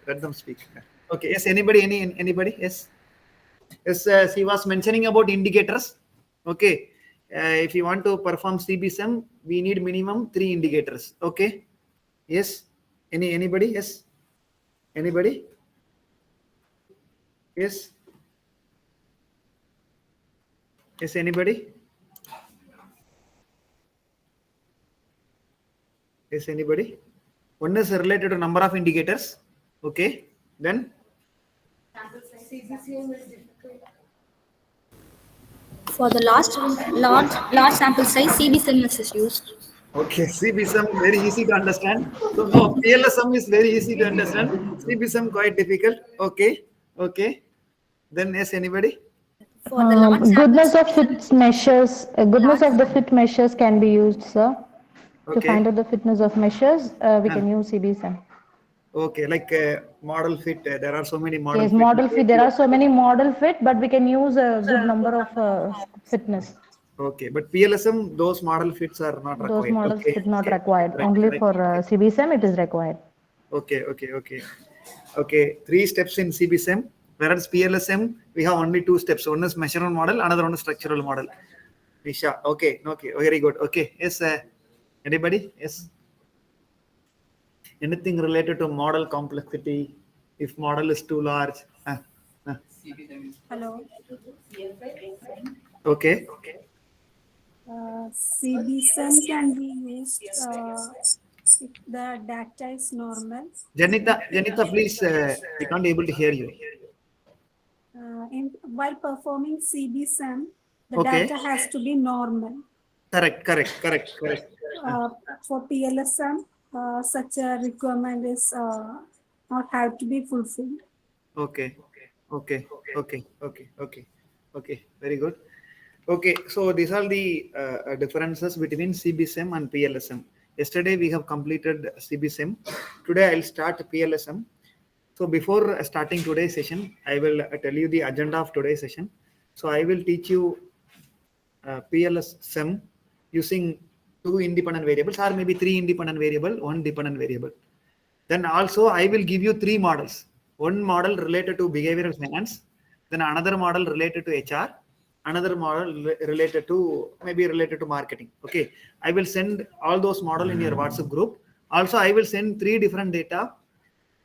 let them speak. Okay, yes, anybody, anybody? Yes. Yes, she was mentioning about indicators. Okay, if you want to perform CBSEM, we need minimum 3 indicators. Okay, yes. Anybody? Yes. Anybody? Yes. Yes. Anybody? Yes. Anybody? One is related to number of indicators. Okay. Then. For the large sample size, CBSEM is used. Okay, CBSEM very easy to understand. So no, PLS-SEM is very easy to understand. CBSEM quite difficult. Okay, okay. Then yes, anybody? For the large Goodness sample of fit measures, goodness of the fit measures can be used, sir. To Okay. find out the fitness of measures, we can use CBSEM. Okay, like model fit. There are so many model Yes, fit. model fit. There are so many model fit, but we can use a good number of fitness. Okay, but PLS-SEM, those model fits are not Those required. models Okay, fit not okay. required. Right, Only right. for CBSEM it is required. Okay, okay, okay. Okay, 3 steps in CBSEM. Whereas PLS-SEM, we have only 2 steps. One is measurement model, another one is structural model. Nisha, okay, okay, very good. Okay, yes, anybody? Yes. Anything related to model complexity? If model is too large. Hello. Okay. CBSEM can be used if the data is normal. Janita, please, we can't able to hear you. While performing CBSEM, the Okay. data has to be normal. Correct. For PLS-SEM, such a requirement is not have to be fulfilled. Okay. Very good. Okay, so these are the differences between CBSEM and PLS-SEM. Yesterday we have completed CBSEM. Today I'll start PLS-SEM. So before starting today's session, I will tell you the agenda of today's session. So I will teach you PLS-SEM using 2 independent variables, or maybe 3 independent variable, 1 dependent variable. Then also I will give you 3 models. One model related to behavioral finance, then another model related to HR, another model related to marketing. Okay, I will send all those models in your WhatsApp group. Also, I will send 3 different data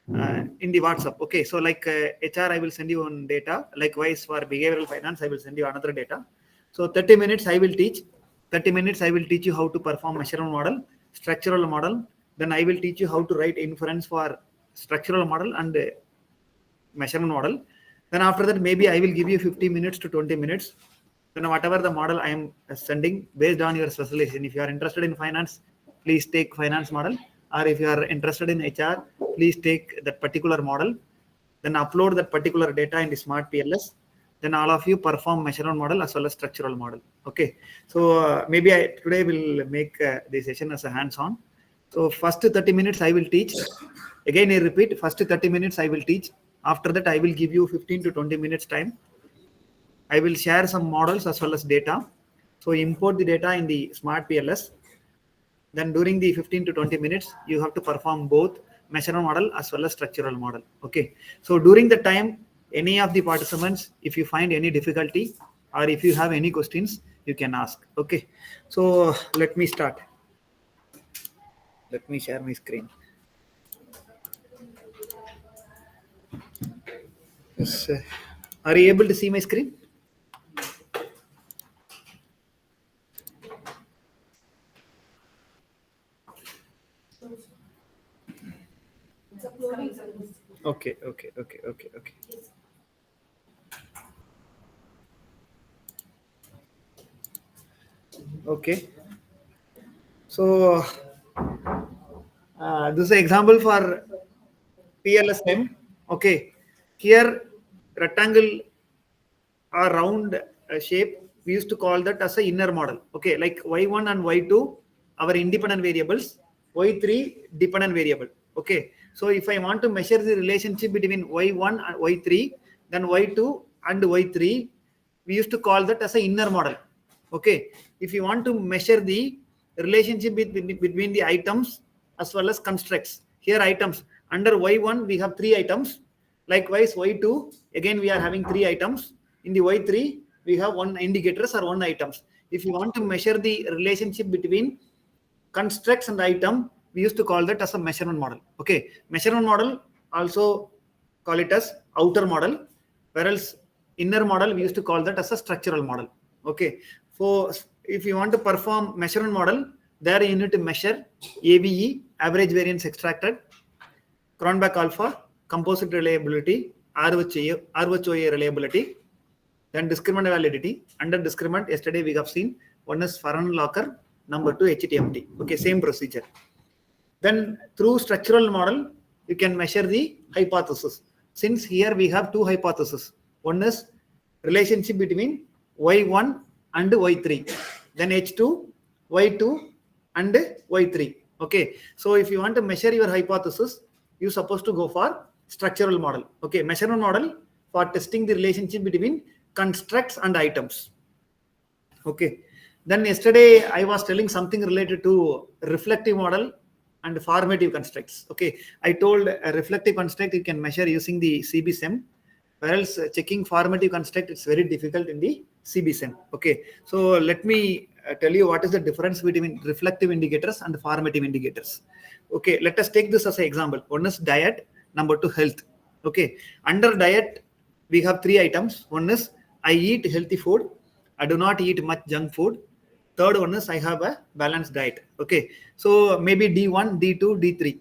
in the WhatsApp. Okay, so like HR, I will send you one data. Likewise, for behavioral finance, I will send you another data. So 30 minutes I will teach. 30 minutes I will teach you how to perform measurement model, structural model. Then I will teach you how to write inference for structural model and measurement model. Then after that, maybe I will give you 50 minutes to 20 minutes. Then whatever the model I am sending based on your specialization. If you are interested in finance, please take finance model. Or if you are interested in HR, please take that particular model. Then upload that particular data in the Smart PLS. Then all of you perform measurement model as well as structural model. Okay. So maybe today will make the session as a hands-on. So first 30 minutes I will teach. Again, I repeat, first 30 minutes I will teach. After that, I will give you 15 to 20 minutes time. I will share some models as well as data. So import the data in the Smart PLS. Then during the 15 to 20 minutes, you have to perform both measurement model as well as structural model. Okay. So during the time, any of the participants, if you find any difficulty or if you have any questions, you can ask. Okay. So let me start. Let me share my screen. Yes. Are you able to see my screen? Okay. Okay. So this is an example for PLS-SEM. Okay. Here, rectangle or round shape, we used to call that as a inner model. Okay, like y1 and y2, our independent variables, y3 dependent variable. Okay, so if I want to measure the relationship between y1 and y3, then y2 and y3, we used to call that as a inner model. Okay, if you want to measure the relationship between the items as well as constructs, here items Under Y1, we have 3 items. Likewise, Y2, again, we are having 3 items. In the Y3, we have 1 indicators or 1 items. If you want to measure the relationship between constructs and item, we used to call that as a measurement model. Okay, measurement model, also call it as outer model, whereas inner model, we used to call that as a structural model. Okay, so if you want to perform measurement model, there you need to measure AVE, average variance extracted, Cronbach alpha, composite reliability, RHOA reliability, then discriminant validity. Under discriminant, yesterday we have seen one is Farhan-Locker, number 2 HTMT. Okay, same procedure. Then through structural model, you can measure the hypothesis. Since here we have 2 hypotheses. One is relationship between Y1 and Y3. Then H2, Y2 and Y3. Okay, so if you want to measure your hypothesis, you're supposed to go for structural model. Okay, measurement model for testing the relationship between constructs and items. Okay, then yesterday I was telling something related to reflective model and formative constructs. Okay, I told a reflective construct you can measure using the CB-SEM, whereas checking formative construct it's very difficult in the CB-SEM. Okay, so let me tell you what is the difference between reflective indicators and formative indicators. Okay, let us take this as an example. One is diet, number 2 health. Okay, under diet we have 3 items. One is I eat healthy food, I do not eat much junk food. Third one is I have a balanced diet. Okay, so maybe D1, D2, D3.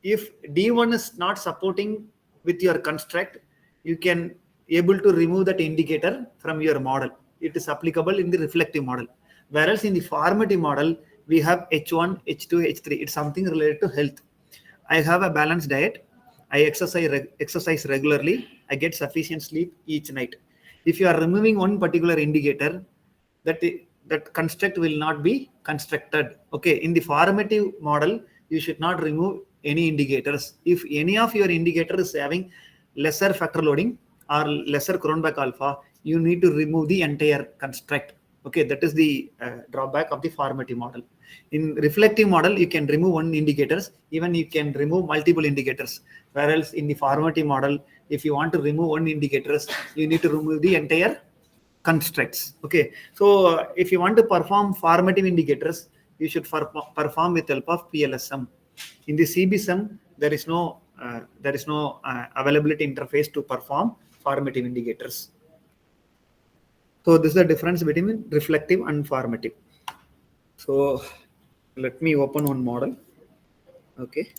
If D1 is not supporting with your construct, you can able to remove that indicator from your model. It is applicable in the reflective model. Whereas in the formative model, we have H1, H2, H3. It's something related to health. I have a balanced diet. I exercise regularly. I get sufficient sleep each night. If you are removing one particular indicator, that construct will not be constructed. Okay, in the formative model, you should not remove any indicators. If any of your indicator is having lesser factor loading or lesser Cronbach alpha, you need to remove the entire construct. Okay, that is the drawback of the formative model. In reflective model, you can remove one indicators, even you can remove multiple indicators. Whereas in the formative model, if you want to remove one indicators, you need to remove the entire constructs. Okay, so if you want to perform formative indicators, you should perform with help of PLS-SEM. In the CB-SEM, there is no availability interface to perform formative indicators. So this is the difference between reflective and formative. So let me open one model. Okay.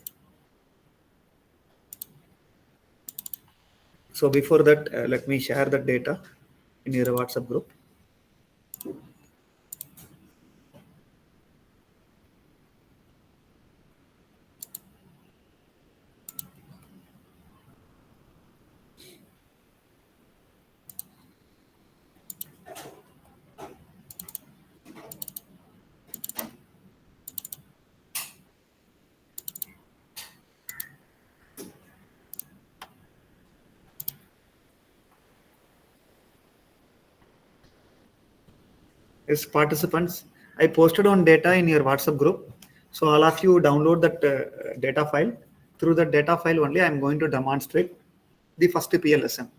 So before that, let me share the data in your WhatsApp group. Yes, participants, I posted on data in your WhatsApp group. So all of you download that data file. Through the data file only, I'm going to demonstrate the first PLS-SEM.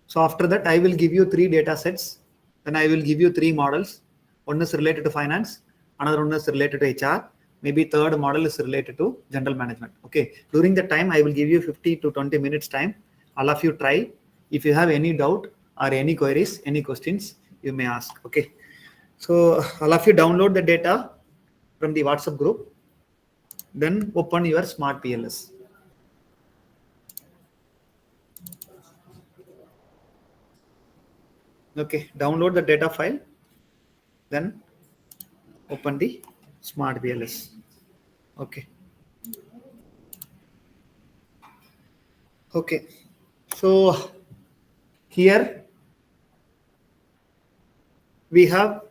So after that, I will give you 3 data sets. Then I will give you 3 models. One is related to finance. Another one is related to HR. Maybe third model is related to general management. Okay. During the time, I will give you 50 to 20 minutes time. All of you try. If you have any doubt or any queries, any questions, you may ask. Okay. So all of you download the data from the WhatsApp group. Then open your Smart PLS. Okay, download the data file. Then open the Smart PLS. Okay. Okay. So here we have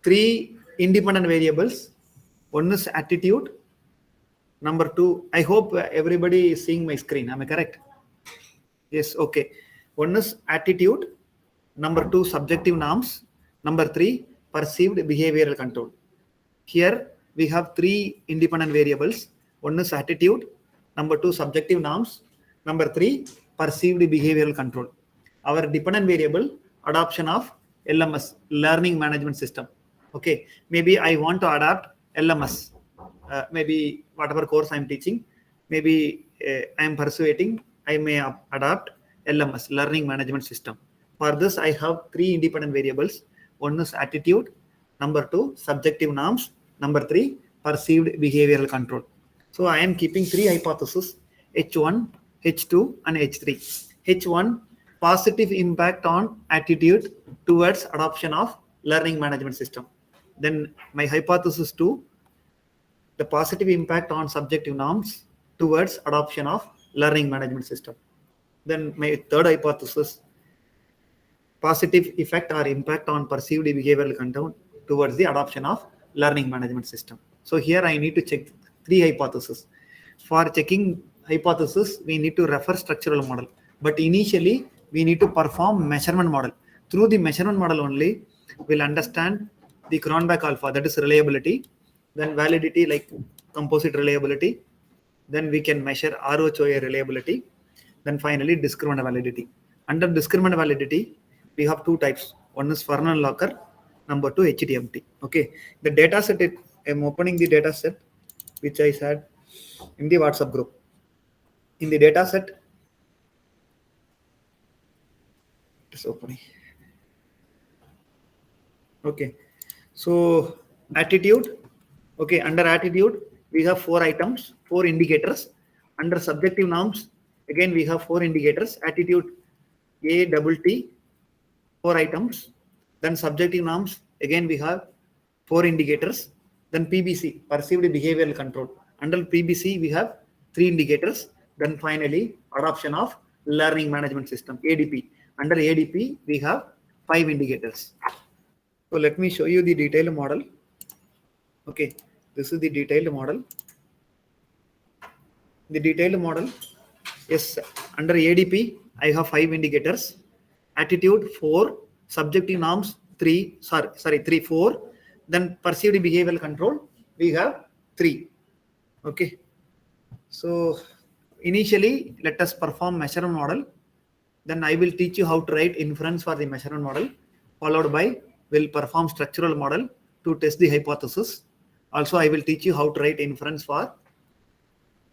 3 independent variables. One is attitude. Number 2, I hope everybody is seeing my screen. Am I correct? Yes. Okay. One is attitude. Number 2, subjective norms. Number 3, perceived behavioral control. Here we have 3 independent variables. One is attitude, Number 2, subjective norms. Number 3, perceived behavioral control. Our dependent variable, adoption of LMS, learning management system. Okay, maybe I want to adapt LMS, maybe whatever course I'm teaching, maybe I'm persuading, I may adapt LMS, learning management system. For this, I have 3 independent variables. One is attitude, number 2, subjective norms, number 3, perceived behavioral control. So I am keeping 3 hypotheses, H1, H2, and H3. H1, positive impact on attitude towards adoption of learning management system. Then my hypothesis 2, the positive impact on subjective norms towards adoption of learning management system. Then my third hypothesis, positive effect or impact on perceived behavioral control towards the adoption of learning management system. So here I need to check 3 hypotheses. For checking hypothesis, we need to refer structural model. But initially, we need to perform measurement model. Through the measurement model only, we'll understand the Cronbach alpha, that is reliability, then validity like composite reliability, then we can measure ROHOA reliability, then finally discriminant validity. Under discriminant validity, we have 2 types. One is Fernand Locker, number 2 HTMT. Okay, the data set, I'm opening the data set which I said in the WhatsApp group. In the data set, it's opening. Okay, so attitude. Okay, under attitude, we have 4 items, 4 indicators. Under subjective norms, again we have 4 indicators. Attitude ATT, 4 items. Then subjective norms, again we have 4 indicators. Then PBC, perceived behavioral control. Under PBC, we have 3 indicators. Then finally, adoption of learning management system, ADP. Under ADP, we have 5 indicators. So let me show you the detailed model. Okay, this is the detailed model. The detailed model, yes, under ADP, I have 5 indicators. Attitude 4, subjective norms 3, 4. Then perceived behavioral control, we have 3. Okay, so initially, let us perform measurement model. Then I will teach you how to write inference for the measurement model. Followed by, we'll perform structural model to test the hypothesis. Also, I will teach you how to write inference for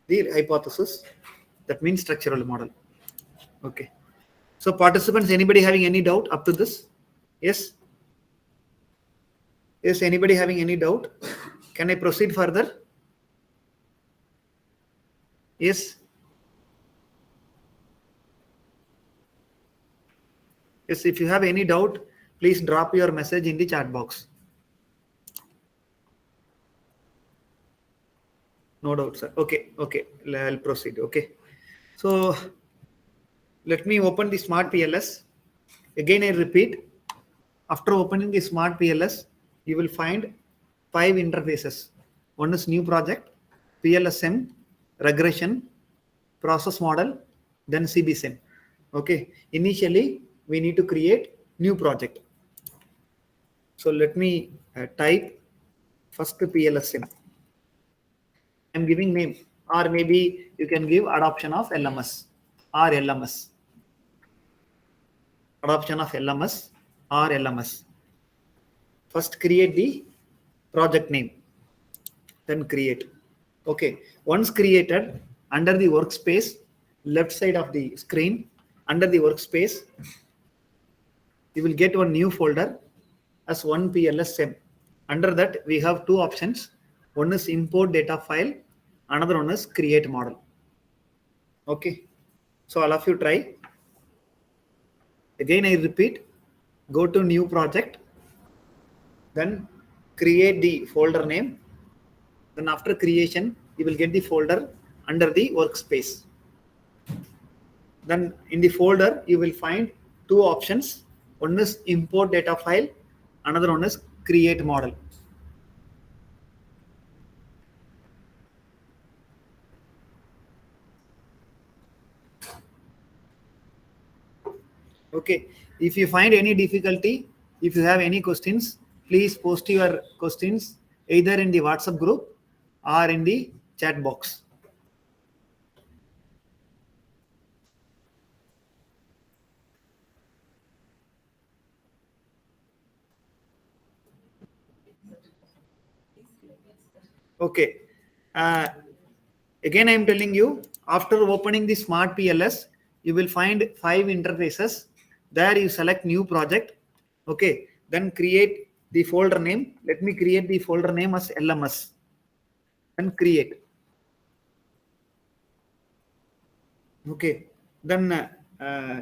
the hypothesis. That means structural model. Okay. So participants, anybody having any doubt up to this? Yes? Yes, anybody having any doubt? Can I proceed further? Yes? Yes, if you have any doubt, please drop your message in the chat box. No doubt, sir. Okay, okay, I'll proceed. Okay. So let me open the Smart PLS. Again, I repeat, after opening the Smart PLS, you will find 5 interfaces. One is new project, PLS-SEM, regression, process model, then CB-SEM. Okay. Initially, we need to create new project. So let me type first PLS-SEM. I'm giving name, or maybe you can give adoption of LMS or LMS. Adoption of LMS or LMS. First create the project name, then create. Okay, once created, under the workspace, left side of the screen, under the workspace, you will get one new folder as one PLS-SEM. Under that, we have 2 options. One is import data file, another one is create model. Okay, so all of you try. Again, I repeat, go to new project, then create the folder name. Then after creation, you will get the folder under the workspace. Then in the folder, you will find 2 options. One is import data file, another one is create model. Okay, if you find any difficulty, if you have any questions, please post your questions either in the WhatsApp group or in the chat box. Okay. Again, I am telling you, after opening the Smart PLS, you will find 5 interfaces. There you select new project. Okay. Then create the folder name. Let me create the folder name as LMS. And create. Okay. Then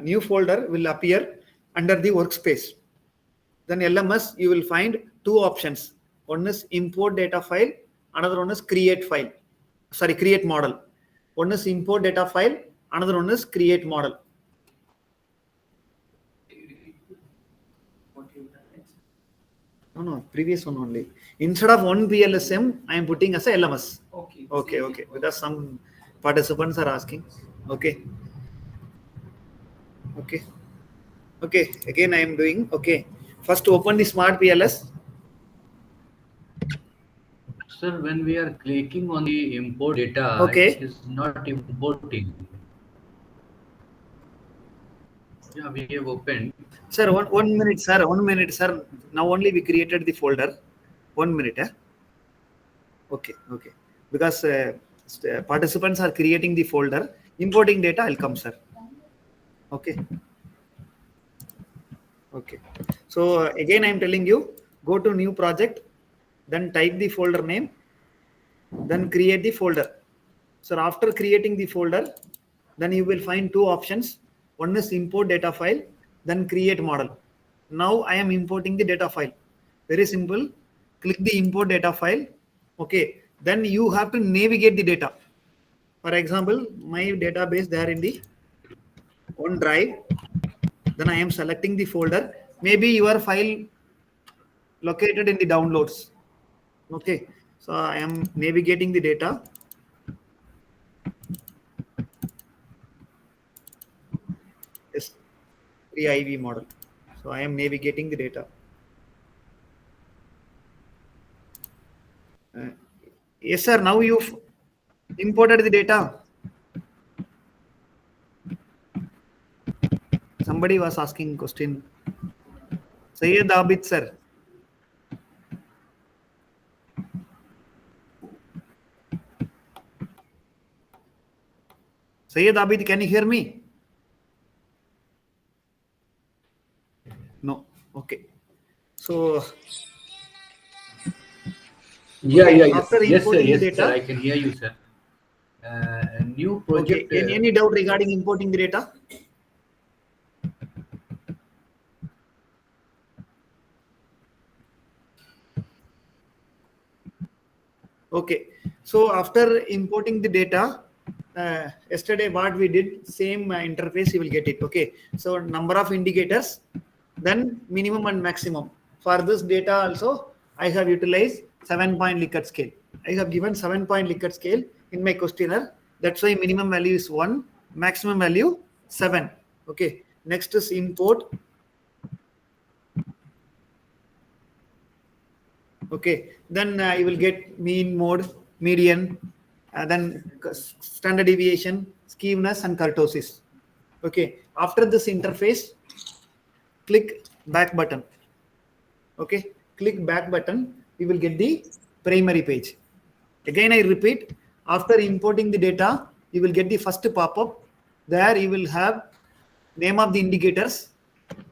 new folder will appear under the workspace. Then LMS, you will find 2 options. One is import data file. Another one is create file. Sorry, create model. One is import data file. Another one is create model. No, previous one only. Instead of one PLS-SEM, I am putting as a LMS. Okay. Because some participants are asking. Okay. Again, I am doing. Okay. First, open the Smart PLS. Sir, when we are clicking on the import data, Okay. it is not importing. Yeah, we have opened. Sir, one minute, sir. 1 minute, sir. Now only we created the folder. 1 minute. Okay. Because participants are creating the folder. Importing data will come, sir. Okay. So again, I am telling you, go to new project, then type the folder name, then create the folder. So after creating the folder, then you will find 2 options. One is import data file, then create model. Now I am importing the data file. Very simple. Click the import data file. Okay. Then you have to navigate the data. For example, my database there in the OneDrive. Then I am selecting the folder. Maybe your file located in the downloads. Okay. So I am navigating the data. Yes, 3IV model. So I am navigating the data. Yes, sir. Now you've imported the data. Somebody was asking question. Sayyid Abid, sir. Sayyid Abid, can you hear me? No. Okay. So Yeah. after Yes, sir. importing Yes, the sir. data. I can hear you, sir. A new Okay. project. Any doubt regarding importing the data? Okay. So after importing the data, yesterday what we did, same interface, you will get it. Okay. So number of indicators, then minimum and maximum. For this data also, I have utilized 7-point Likert scale. I have given 7-point Likert scale in my questionnaire. That's why minimum value is 1, maximum value 7. Okay. Next is import. Okay, then you will get mean, mode, median, then standard deviation, skewness, and kurtosis. Okay, after this interface, click back button. Okay, click back button, you will get the primary page. Again, I repeat, after importing the data, you will get the first pop-up. There you will have name of the indicators,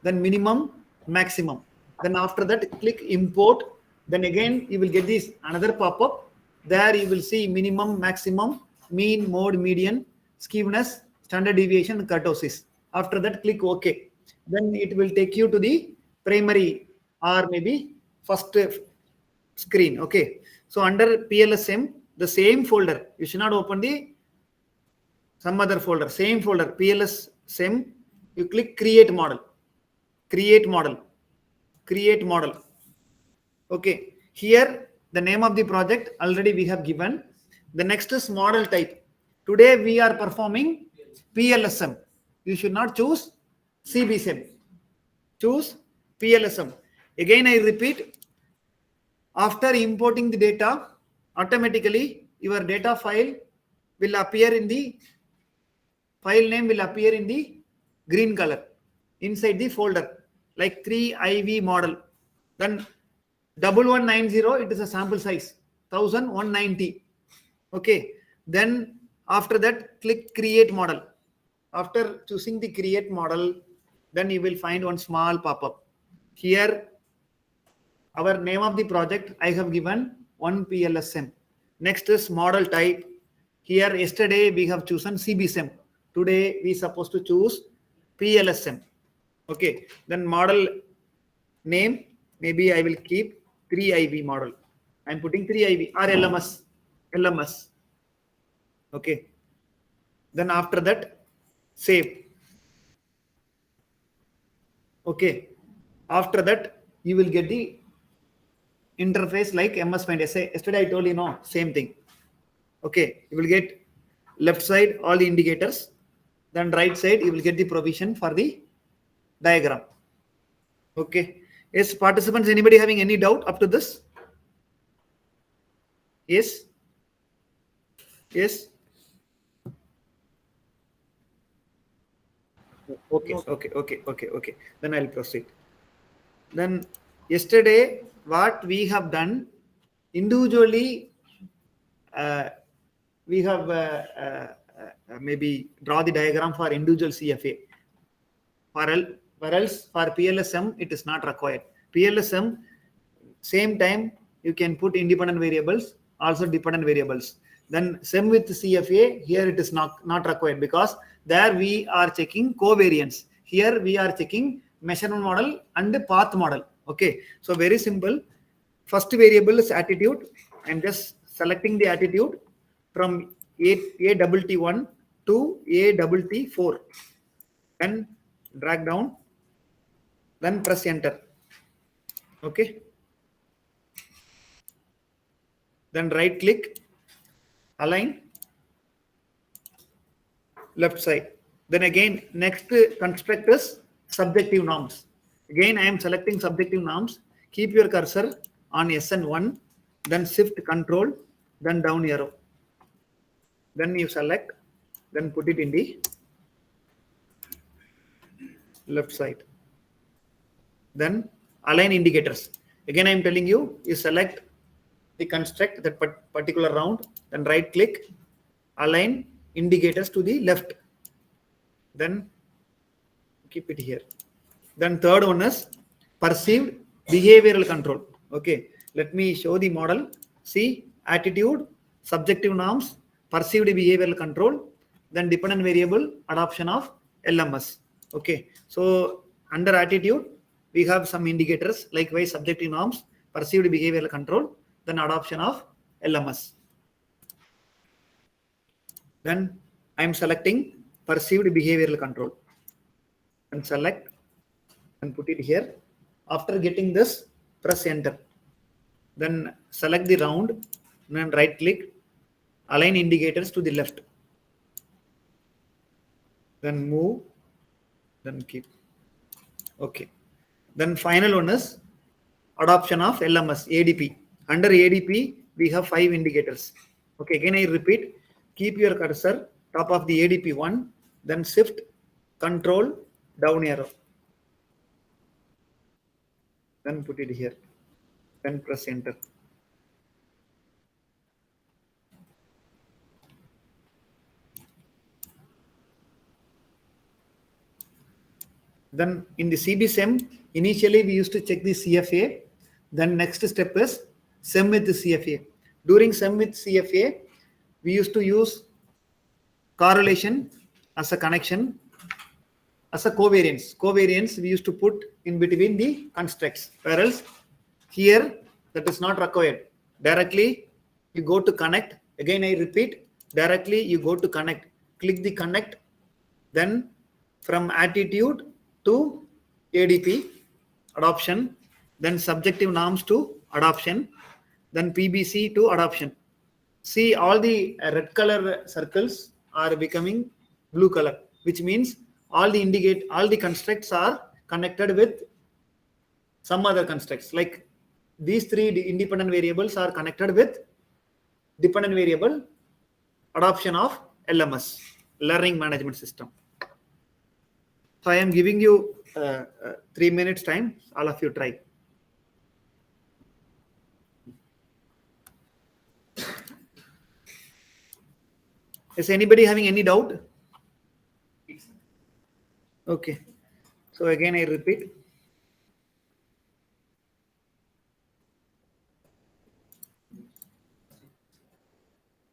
then minimum, maximum. Then after that, click import. Then again, you will get this another pop-up. There you will see minimum, maximum, mean, mode, median, skewness, standard deviation, kurtosis. After that, click OK. Then it will take you to the primary or maybe first screen. Okay. So under PLS-SEM, the same folder, you should not open the some other folder, same folder, PLS-SEM, you click create model. Okay. Here, the name of the project already we have given. The next is model type. Today we are performing PLS-SEM. You should not choose CB-SEM. Choose PLS-SEM. Again, I repeat, after importing the data, automatically your data file will appear in the file name will appear in the green color inside the folder like 3IV model. Then 1190, it is a sample size. 1190. Okay. Then after that, click create model. After choosing the create model, then you will find one small pop-up. Here, our name of the project, I have given one PLS-SEM. Next is model type. Here, yesterday we have chosen CB-SEM. Today we supposed to choose PLS-SEM. Okay. Then model name, maybe I will keep 3IV model. I'm putting 3IV or LMS. LMS. Okay. Then after that, save. Okay. After that, you will get the interface like MS Find. Yesterday I told you, no, same thing. Okay. You will get left side all the indicators. Then right side, you will get the provision for the diagram. Okay. Yes, participants, anybody having any doubt up to this? Yes. Yes. Okay. Then I'll proceed. Then yesterday, what we have done individually, we have maybe draw the diagram for individual CFA. For else for PLS-SEM, it is not required. PLS-SEM, same time you can put independent variables, also dependent variables. Then SEM with CFA, here it is not required because there we are checking covariance. Here we are checking measurement model and path model. Okay, so very simple. First variable is attitude. I'm just selecting the attitude from ATT1 to ATT4. Then drag down. Then press enter. Okay. Then right click, align, left side. Then again, next construct is subjective norms. Again, I am selecting subjective norms. Keep your cursor on SN1, then shift control, then down arrow. Then you select, then put it in the left side. Then align indicators. Again, I am telling you, you select the construct that particular round, then right click, align indicators to the left. Then keep it here. Then third one is perceived behavioral control. Okay, let me show the model. See, attitude, subjective norms, perceived behavioral control, then dependent variable, adoption of LMS. Okay, so under attitude, we have some indicators, likewise subjective norms, perceived behavioral control, then adoption of LMS. Then I am selecting perceived behavioral control and select and put it here. After getting this, press enter. Then select the round, then right click, align indicators to the left. Then move, then keep. Okay. Then final one is adoption of LMS, ADP. Under ADP, we have 5 indicators. Okay, again I repeat, keep your cursor top of the ADP one, then shift, control, down arrow. Then put it here, then press enter. Then in the CB-SEM, initially we used to check the CFA. Then next step is SEM with the CFA. During SEM with CFA, we used to use correlation as a connection, as a covariance. Covariance we used to put in between the constructs. Whereas here that is not required. Directly you go to connect. Again I repeat, directly you go to connect. Click the connect. Then from attitude to ADP, adoption, then subjective norms to adoption, then PBC to adoption. See, all the red color circles are becoming blue color, which means all the constructs are connected with some other constructs. Like these 3 independent variables are connected with dependent variable, adoption of LMS, learning management system. So I am giving you 3 minutes time. All of you try. Is anybody having any doubt? Okay. So again, I repeat.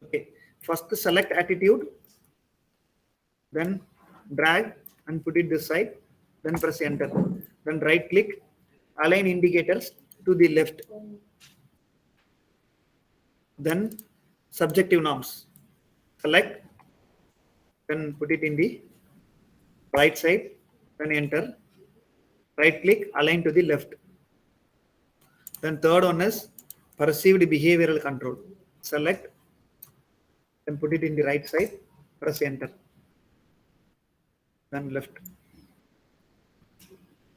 Okay. First select attitude, then drag and put it this side, then press enter. Then right click, align indicators to the left. Then subjective norms. Select, then put it in the right side, then enter. Right click, align to the left. Then third one is perceived behavioral control. Select, then put it in the right side, press enter. Then left.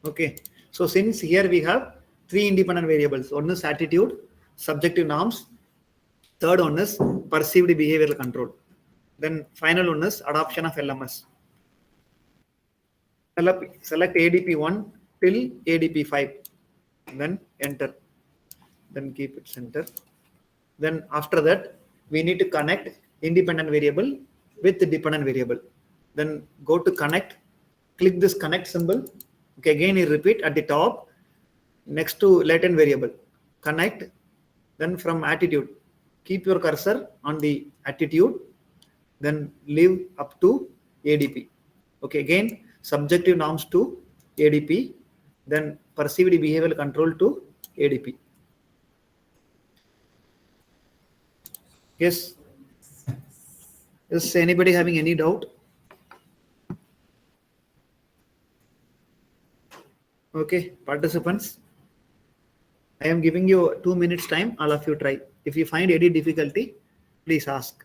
Okay. So since here we have three independent variables. One is attitude, subjective norms. Third one is perceived behavioral control. Then final one is adoption of LMS. Select ADP 1 till ADP 5. Then enter. Then keep it center. Then after that, we need to connect independent variable with the dependent variable. Then go to connect, click this connect symbol. Okay, again you repeat at the top next to latent variable. Connect, then from attitude, keep your cursor on the attitude, then leave up to ADP. Okay, again subjective norms to ADP, then perceived behavioral control to ADP. Yes. Is anybody having any doubt? Okay, participants, I am giving you 2 minutes time. All of you try. If you find any difficulty, please ask.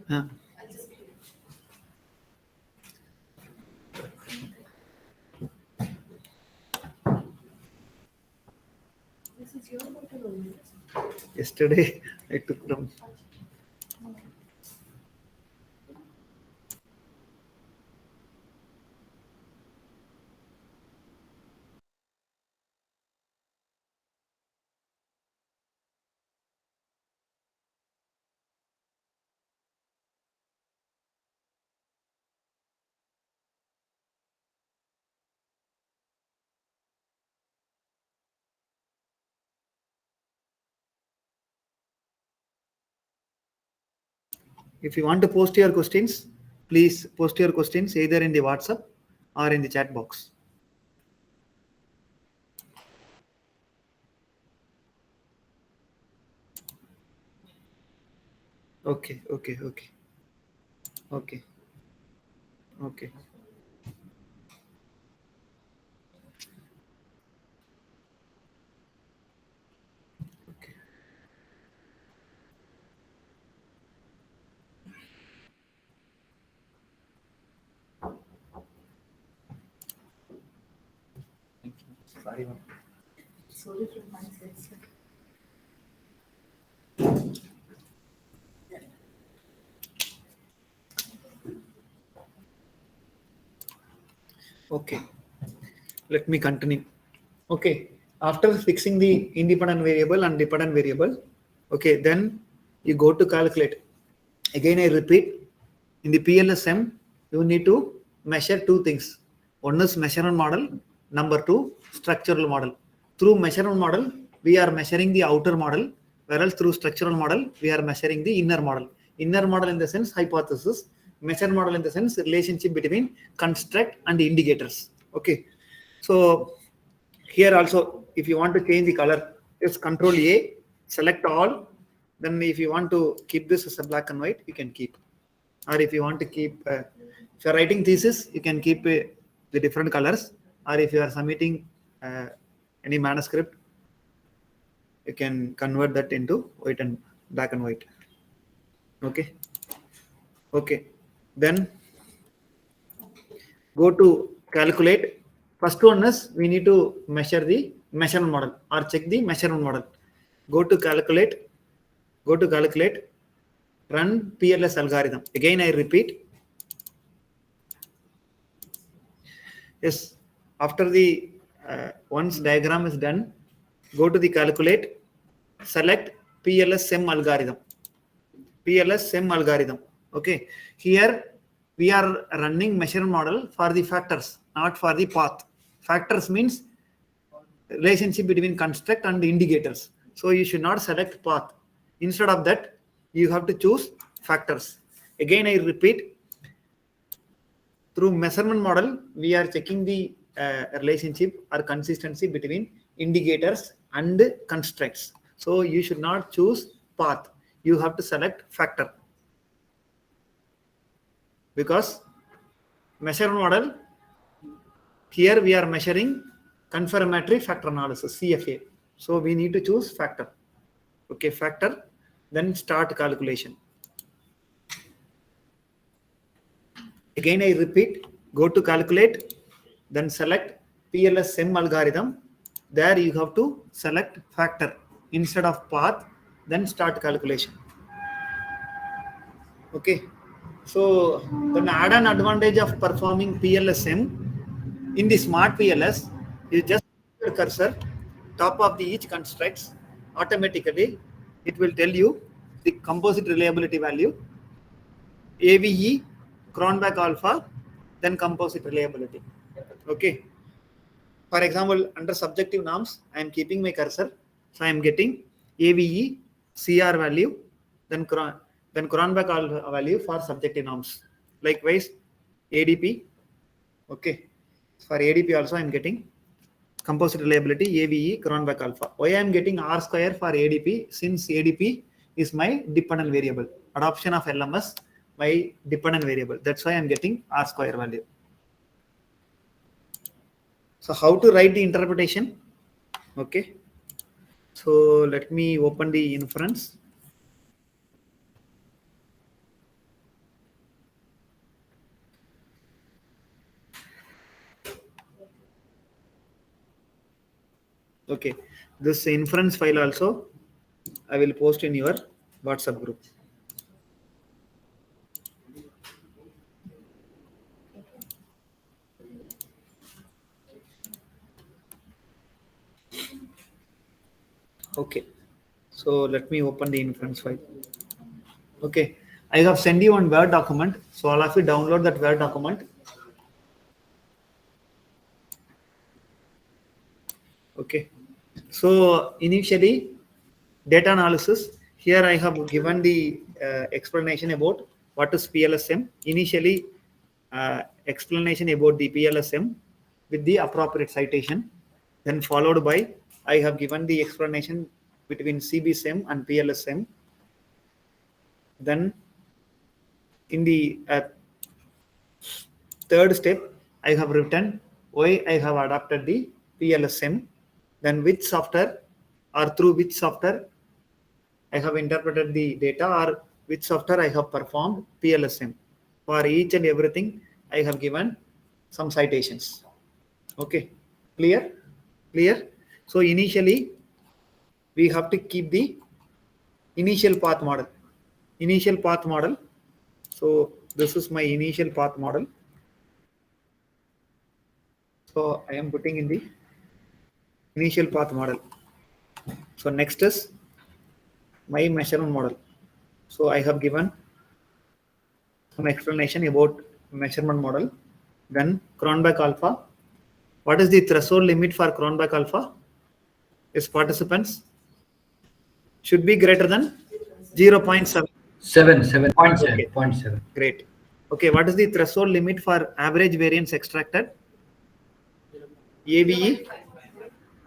Huh. Yesterday I took them. If you want to post your questions, please post your questions either in the WhatsApp or in the chat box. Okay. Sorry, ma'am. Okay, let me continue. Okay, after fixing the independent variable and dependent variable, okay, then you go to calculate. Again, I repeat, in the PLS-SEM, you need to measure two things. One is measurement model, number two, structural model. Through measurement model, we are measuring the outer model, whereas through structural model, we are measuring the inner model. Inner model in the sense hypothesis, measurement model in the sense relationship between construct and the indicators. Okay, so here also, if you want to change the color, just Control A, select all. Then if you want to keep this as a black and white, you can keep. Or if you want to keep, if you're writing thesis, you can keep the different colors. Or if you are submitting any manuscript, you can convert that into white and black and white. Okay. Okay. Then go to calculate. First one is we need to measure the measurement model or check the measurement model. Go to calculate. Go to calculate. run PLS algorithm. Again, I repeat. Yes, after the once diagram is done, go to the calculate, select PLS-SEM algorithm. PLS-SEM algorithm. Okay, here we are running measurement model for the factors, not for the path. Factors means relationship between construct and indicators. So you should not select path. Instead of that, you have to choose factors. Again, I repeat, through measurement model, we are checking the relationship or consistency between indicators and constructs. So you should not choose path. You have to select factor. Because measurement model, here we are measuring confirmatory factor analysis, CFA. So we need to choose factor. Okay, factor, then start calculation. Again, I repeat, go to calculate, then select PLS-SEM algorithm. There you have to select factor instead of path, then start calculation. Okay, so the add-on advantage of performing PLS-SEM in the smart PLS is just your cursor top of the each constructs, automatically it will tell you the composite reliability value, AVE, Cronbach alpha, then composite reliability. Okay. For example, under subjective norms, I am keeping my cursor. So I am getting AVE, CR value, then Cronbach alpha value for subjective norms. Likewise, ADP. Okay. For ADP also I am getting composite reliability, AVE, Cronbach alpha. Why I am getting R square for ADP? Since ADP is my dependent variable. Adoption of LMS, my dependent variable. That's why I am getting R square value. So how to write the interpretation? Okay. So let me open the inference. Okay. This inference file also I will post in your WhatsApp group. Okay. So let me open the inference file. Okay. I have sent you one Word document. So all of you download that Word document. Okay. So initially data analysis, here I have given the explanation about what is PLS-SEM. Initially explanation about the PLS-SEM with the appropriate citation. Then followed by I have given the explanation between CB-SEM and PLS-SEM. Then in the third step, I have written why I have adopted the PLS-SEM, then which software or through which software I have interpreted the data or which software I have performed PLS-SEM. For each and everything, I have given some citations. Okay, clear? Clear? So initially, we have to keep the initial path model. Initial path model. So this is my initial path model. So I am putting in the initial path model. So next is my measurement model. So I have given some explanation about measurement model. Then Cronbach alpha. What is the threshold limit for Cronbach alpha? Is participants should be greater than 0.7. 7.7. Okay. 0.7. Great. Okay, what is the threshold limit for average variance extracted? AVE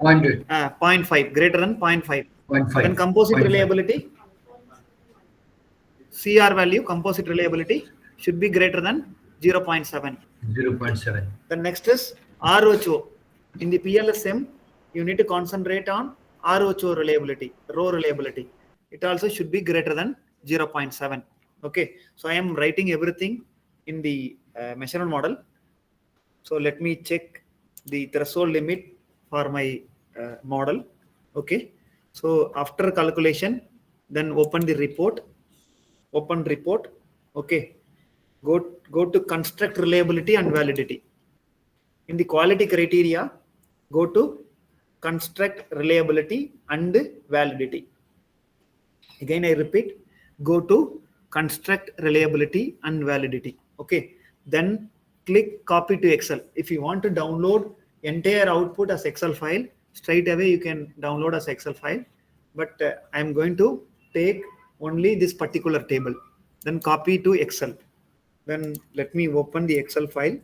0.5, greater than 0.5. 0.5. Then composite 0.5. reliability, CR value, composite reliability should be greater than 0.7. 0.7. The next is ROHO. In the PLS-SEM, you need to concentrate on ROHO reliability, row reliability. It also should be greater than 0.7. Okay, so I am writing everything in the measurement model. So let me check the threshold limit for my model. Okay, so after calculation, then open the report. open report. Okay. Go to construct reliability and validity. In the quality criteria, go to construct reliability and validity. Again, I repeat, go to construct reliability and validity. Okay. Then click copy to Excel. If you want to download entire output as Excel file, straight away you can download as Excel file. But I'm going to take only this particular table. Then copy to Excel. Then let me open the Excel file.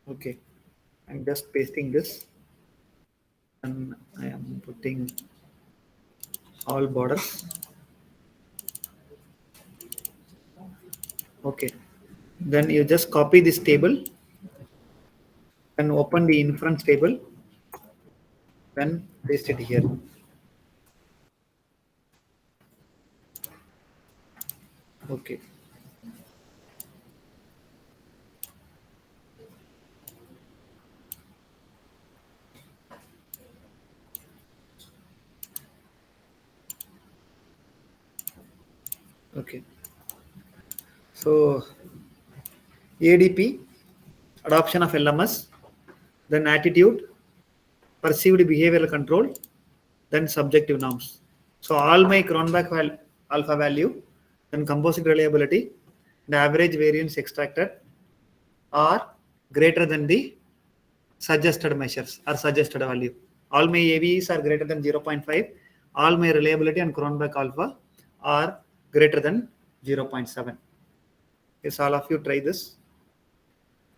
Okay, I'm just pasting this and I am putting all borders. Okay, then you just copy this table and open the inference table, then paste it here. Okay. Okay. So ADP, adoption of LMS, then attitude, perceived behavioral control, then subjective norms. So all my Cronbach alpha value, then composite reliability, the average variance extracted are greater than the suggested measures or suggested value. All my AVs are greater than 0.5. All my reliability and Cronbach alpha are greater than 0.7. Yes, all of you try this.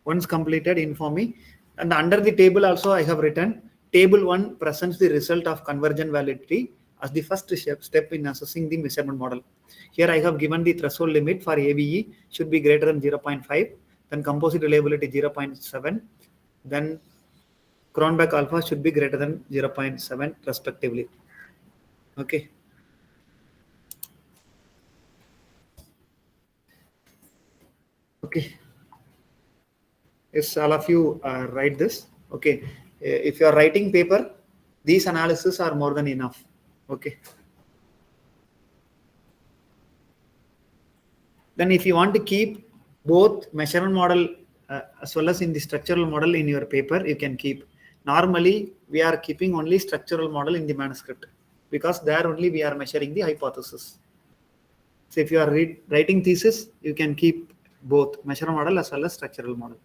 Once completed, inform me. And under the table also I have written table 1 presents the result of conversion validity as the first step in assessing the measurement model. Here I have given the threshold limit for AVE should be greater than 0.5, then composite reliability 0.7, then Cronbach alpha should be greater than 0.7 respectively. Okay. Okay. Yes, all of you write this. Okay. If you are writing paper, these analyses are more than enough. Okay. Then if you want to keep both measurement model as well as in the structural model in your paper, you can keep. Normally, we are keeping only structural model in the manuscript because there only we are measuring the hypothesis. So if you are writing thesis, you can keep both measurement model as well as structural model.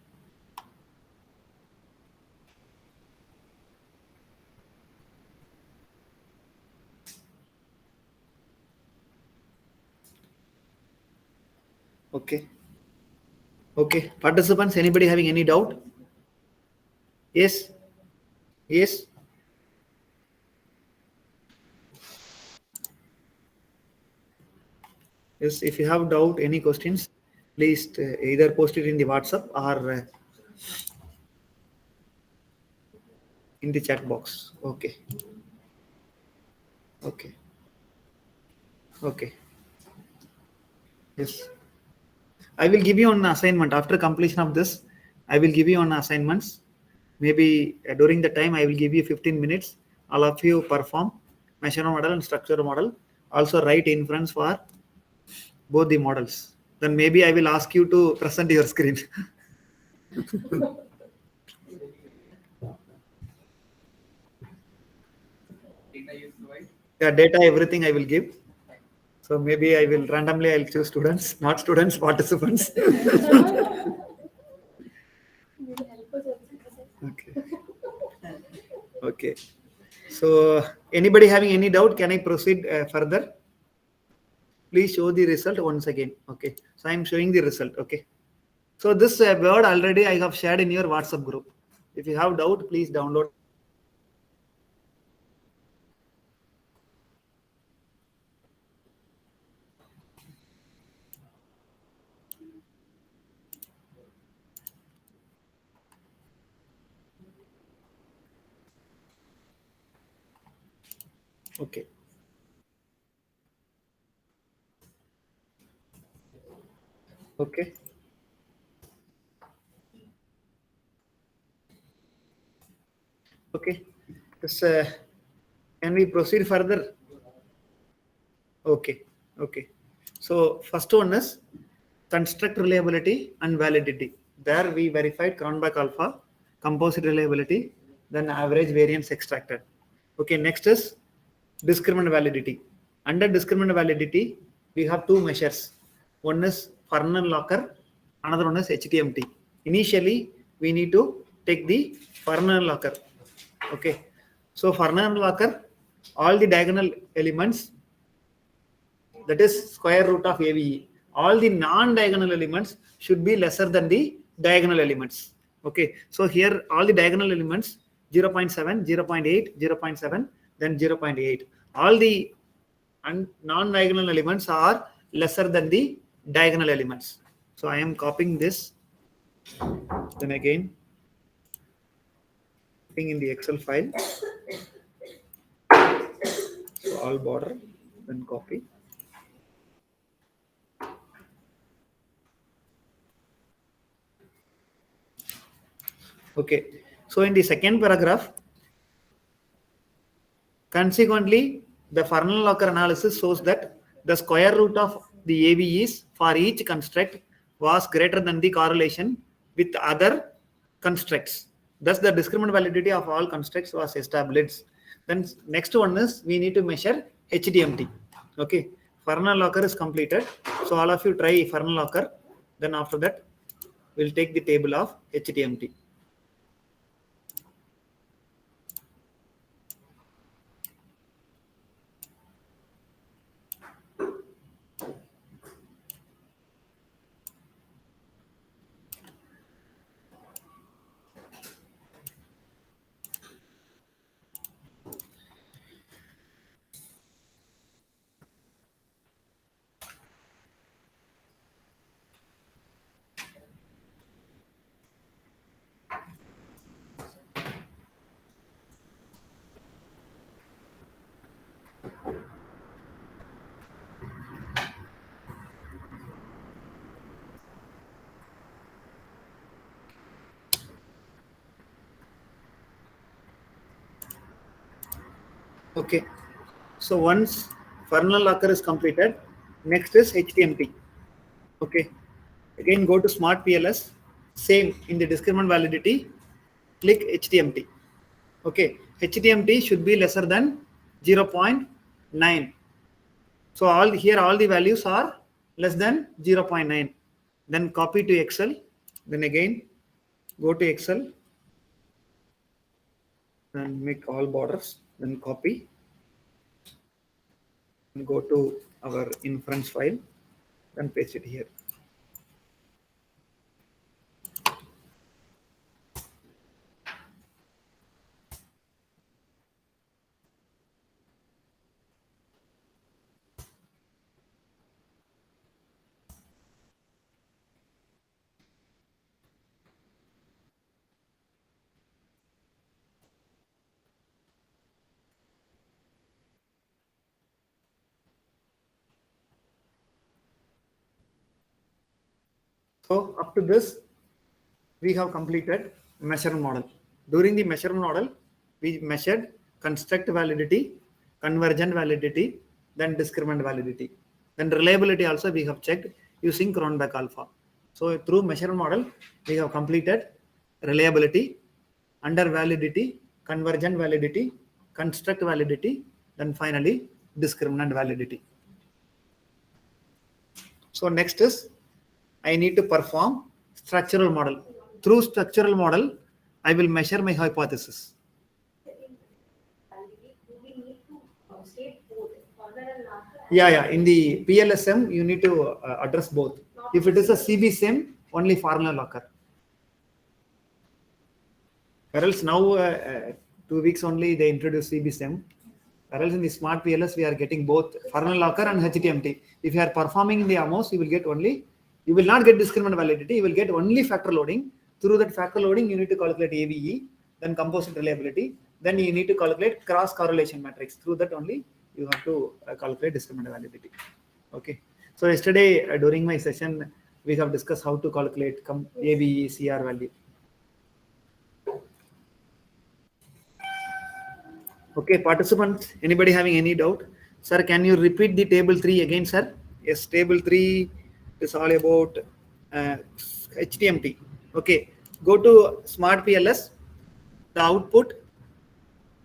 Okay. Okay. Participants, anybody having any doubt? Yes. Yes. Yes. If you have doubt, any questions, please either post it in the WhatsApp or in the chat box. Okay. Okay. Okay. Yes. I will give you an assignment after completion of this. I will give you on assignments. Maybe during the time I will give you 15 minutes. All of you perform measurement model and structural model. Also write inference for both the models. Then maybe I will ask you to present your screen. Yeah, data, everything I will give. So maybe I will randomly I'll choose students, not students, participants. Okay. Okay. So anybody having any doubt, can I proceed further? Please show the result once again. Okay. So I'm showing the result. Okay. So this word already I have shared in your WhatsApp group. If you have doubt, please download. Okay. Okay. Okay. This, can we proceed further? Okay. Okay. So first one is construct reliability and validity. There we verified Cronbach alpha, composite reliability, then average variance extracted. Okay. Next is discriminant validity. Under discriminant validity, we have two measures. One is Fernand Locker, another one is HTMT. Initially, we need to take the Fernand Locker. Okay. So Fernand Locker, all the diagonal elements, that is square root of AVE. All the non-diagonal elements should be lesser than the diagonal elements. Okay. So here all the diagonal elements 0.7, 0.8, 0.7, then 0.8. All the non-diagonal elements are lesser than the diagonal elements. So I am copying this. Then again, putting in the Excel file. So all border, then copy. Okay. So in the second paragraph, consequently, the Fernand Locker analysis shows that the square root of the AVEs for each construct was greater than the correlation with other constructs. Thus, the discriminant validity of all constructs was established. Then next one is we need to measure HTMT. Okay, Fernand Locker is completed. So all of you try Fernand Locker. Then after that, we'll take the table of HTMT. Okay, so once Fernand Locker is completed, next is HTMT. Okay, again go to Smart PLS, same in the discriminant validity, click HTMT. Okay, HTMT should be lesser than 0.9. So all the values are less than 0.9. Then copy to Excel. Then again go to Excel and make all borders. Then copy. And go to our inference file and paste it here. So up to this, we have completed measurement model. During the measurement model, we measured construct validity, convergent validity, then discriminant validity. Then reliability also we have checked using Cronbach alpha. So through measurement model, we have completed reliability, under validity, convergent validity, construct validity, then finally discriminant validity. So next is I need to perform structural model. Through structural model, I will measure my hypothesis. Yeah. In the PLS-SEM, you need to address both. If it is a CB-SEM, only Fernand Locker. Or else now, 2 weeks only, they introduce CB-SEM. Or else in the Smart PLS, we are getting both Fernand Locker and HTMT. If you are performing in the AMOS, you will get only. You will not get discriminant validity. You will get only factor loading. Through that factor loading, you need to calculate AVE, then composite reliability, then you need to calculate cross correlation matrix. Through that only you have to calculate discriminant validity. Okay. So yesterday during my session, we have discussed how to calculate ABE CR value. Okay, participants, anybody having any doubt? Sir, can you repeat the table 3 again, sir? Yes, table 3 is all about HTMT. Okay, go to Smart PLS, the output,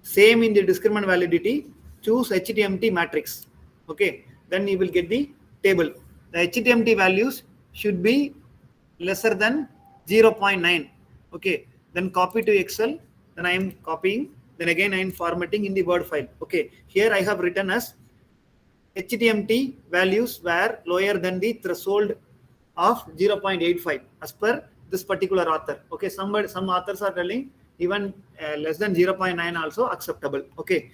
same in the discriminant validity, choose HTMT matrix. Okay, then you will get the table. The HTMT values should be lesser than 0.9. Okay, then copy to Excel, then I am copying, then again I am formatting in the Word file. Okay, here I have written as HTMT values were lower than the threshold of 0.85 as per this particular author. Okay, some authors are telling even less than 0.9 also acceptable. Okay,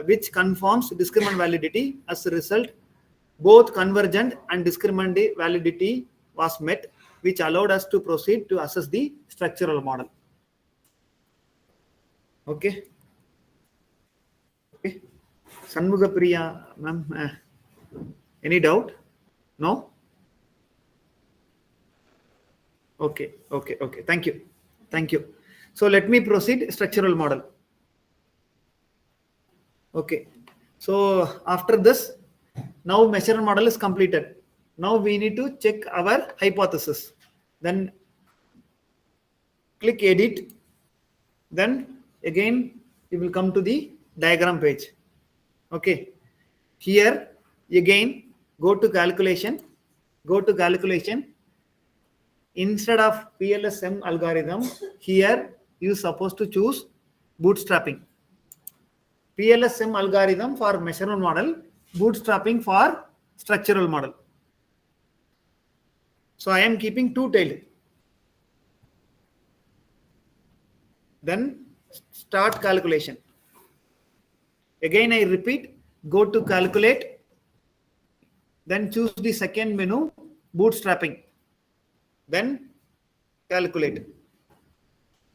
which confirms discriminant validity. As a result, both convergent and discriminant validity was met, which allowed us to proceed to assess the structural model. Okay. Okay. Sanmugapriya, ma'am, any doubt? No? Okay. Thank you. So let me proceed structural model. Okay. So after this, now measurement model is completed. Now we need to check our hypothesis. Then click edit. Then again you will come to the diagram page. Okay. Here again go to calculation. Instead of PLS-SEM algorithm, here you supposed to choose bootstrapping. PLS-SEM algorithm for measurement model, bootstrapping for structural model. So I am keeping two-tailed. Then start calculation. Again I repeat, go to calculate, then choose the second menu, bootstrapping, then calculate.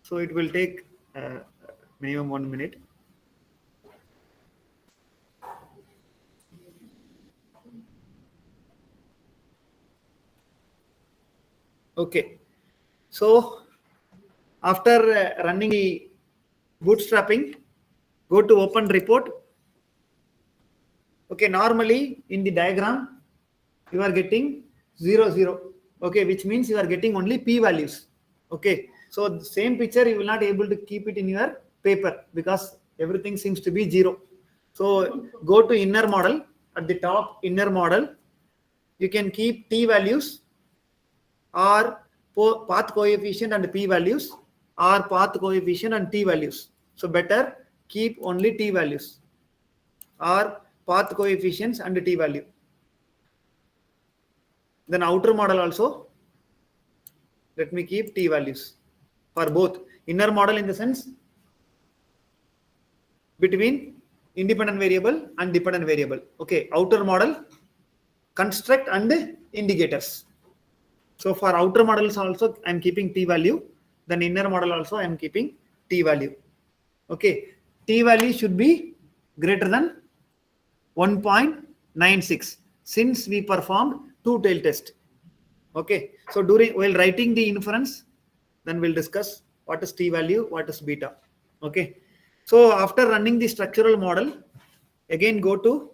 So it will take minimum 1 minute. Okay, so after running the bootstrapping, go to open report. Okay, normally in the diagram you are getting 0, 0. Okay, which means you are getting only p values. Okay, so the same picture you will not able to keep it in your paper because everything seems to be 0. So go to inner model. At the top inner model, you can keep t values or path coefficient and p values, or path coefficient and t values. So better keep only t values or path coefficients and t value. Then outer model also, let me keep t values for both. Inner model in the sense between independent variable and dependent variable. Okay, outer model, construct and indicators. So for outer models also I am keeping t value, then inner model also I am keeping t value. Okay, t value should be greater than 1.96 since we performed two-tailed test. Okay, so while writing the inference, then we'll discuss what is t value, what is beta. Okay, so after running the structural model, again go to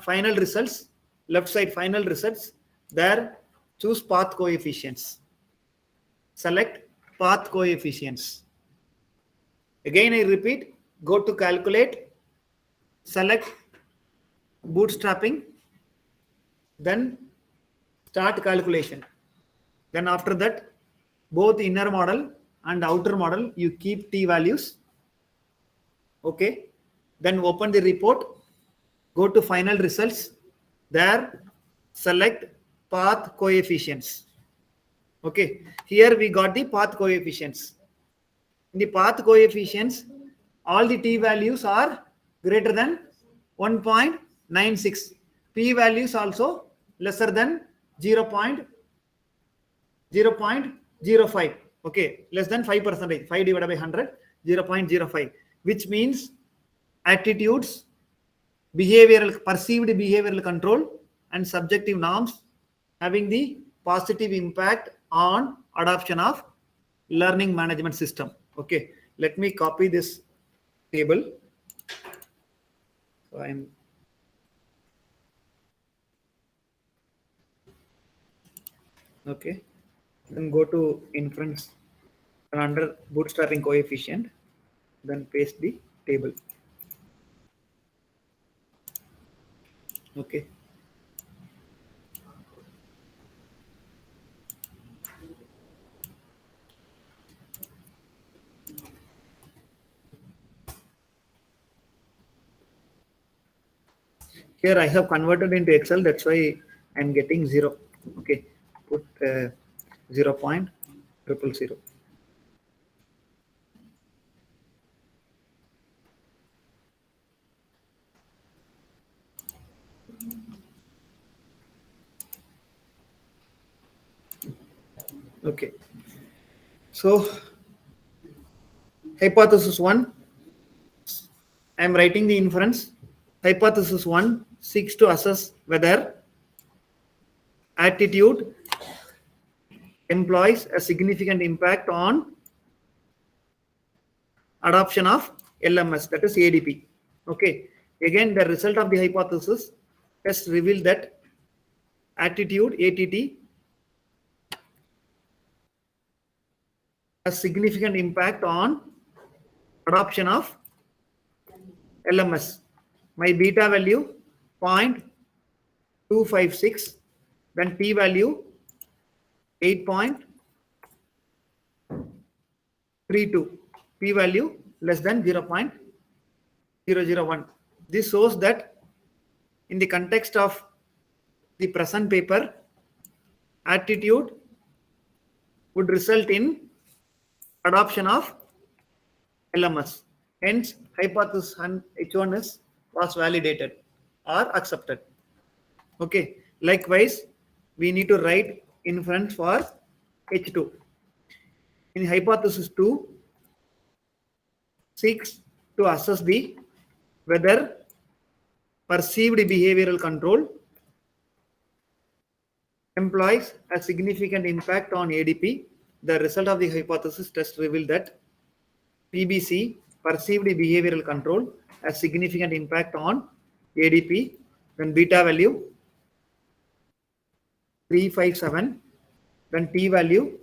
final results, left side final results. There choose path coefficients. Select path coefficients. Again I repeat, go to calculate, select bootstrapping, then start calculation. Then after that, both inner model and outer model you keep t values. Okay, then open the report, go to final results. There select path coefficients. Okay, here we got the path coefficients. In the path coefficients, all the t values are greater than 1.96. P values also lesser than 0.05. Okay, less than 5%. 5 divided by 100 0.05, which means attitudes, perceived behavioral control, and subjective norms having the positive impact on adoption of learning management system. Okay, let me copy this table. So I'm okay. Then go to inference and under bootstrapping coefficient, then paste the table. Okay. Here I have converted into Excel. That's why I'm getting 0. Okay. Put 0.000. Okay. So hypothesis 1, I am writing the inference. Hypothesis 1 seeks to assess whether attitude employs a significant impact on adoption of LMS, that is ADP. Okay. Again, the result of the hypothesis test revealed that attitude, ATT, has significant impact on adoption of LMS. My beta value 0.256, then T value 8.32, P value less than 0.001. This shows that in the context of the present paper, attitude would result in adoption of LMS. Hence, hypothesis H1 was validated or accepted. Okay. Likewise, we need to write inference for H2. In hypothesis 2, seeks to assess the whether perceived behavioral control employs a significant impact on ADP. The result of the hypothesis test revealed that PBC, perceived behavioral control, has significant impact on ADP. Then beta value 357, then T value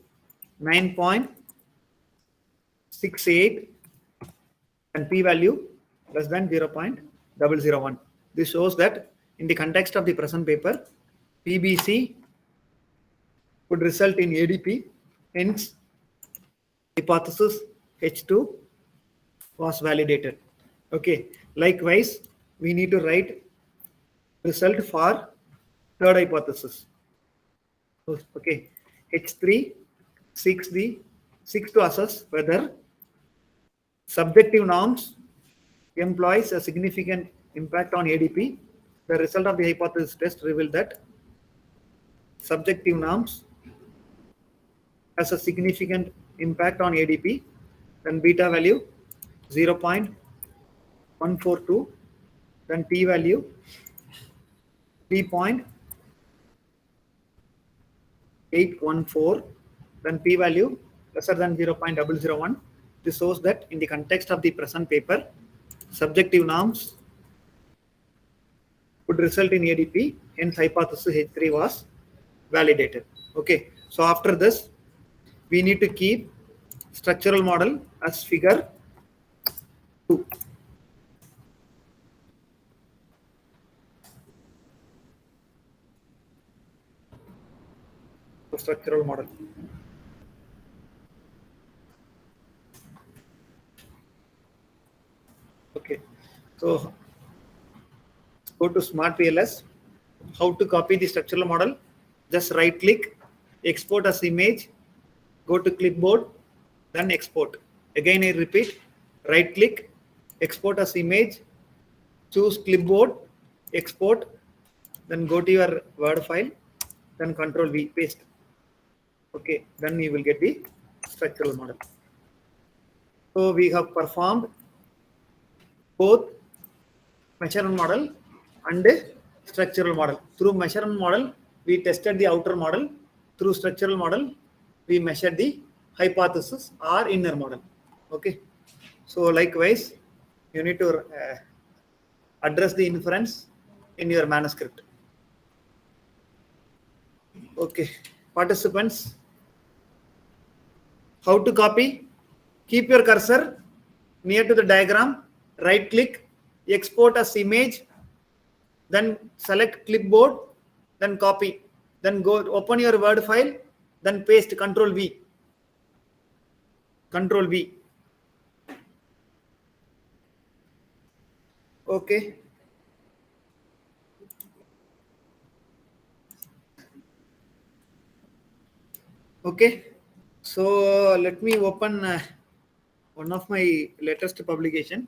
9.68, and P value less than 0.001. This shows that in the context of the present paper, PBC would result in ADP. Hence, hypothesis H2 was validated. Okay. Likewise, we need to write result for third hypothesis. Okay. H3 seeks to assess whether subjective norms employs a significant impact on ADP. The result of the hypothesis test revealed that subjective norms has a significant impact on ADP. Then beta value 0.142, then T value 3.814, then P value lesser than 0.001. This shows that in the context of the present paper, subjective norms would result in ADP. Hence, hypothesis H3 was validated. Okay. So after this, we need to keep structural model as figure 2. Structural model. Okay. So go to Smart PLS. How to copy the structural model? Just right click, export as image, go to clipboard, then export. Again, I repeat, right click, export as image, choose clipboard, export, then go to your Word file, then Control V, paste. Okay, then you will get the structural model. So So we have performed both measurement model and structural model. Through measurement model, we tested the outer model. Through structural model, we measured the hypothesis or inner model. Okay. So likewise, you need to address the inference in your manuscript. Okay. Participants, how to copy? Keep your cursor near to the diagram, right click, export as image, then select clipboard, then copy, then go open your Word file, then paste Control V. Control V. Okay. Okay. So let me open one of my latest publication.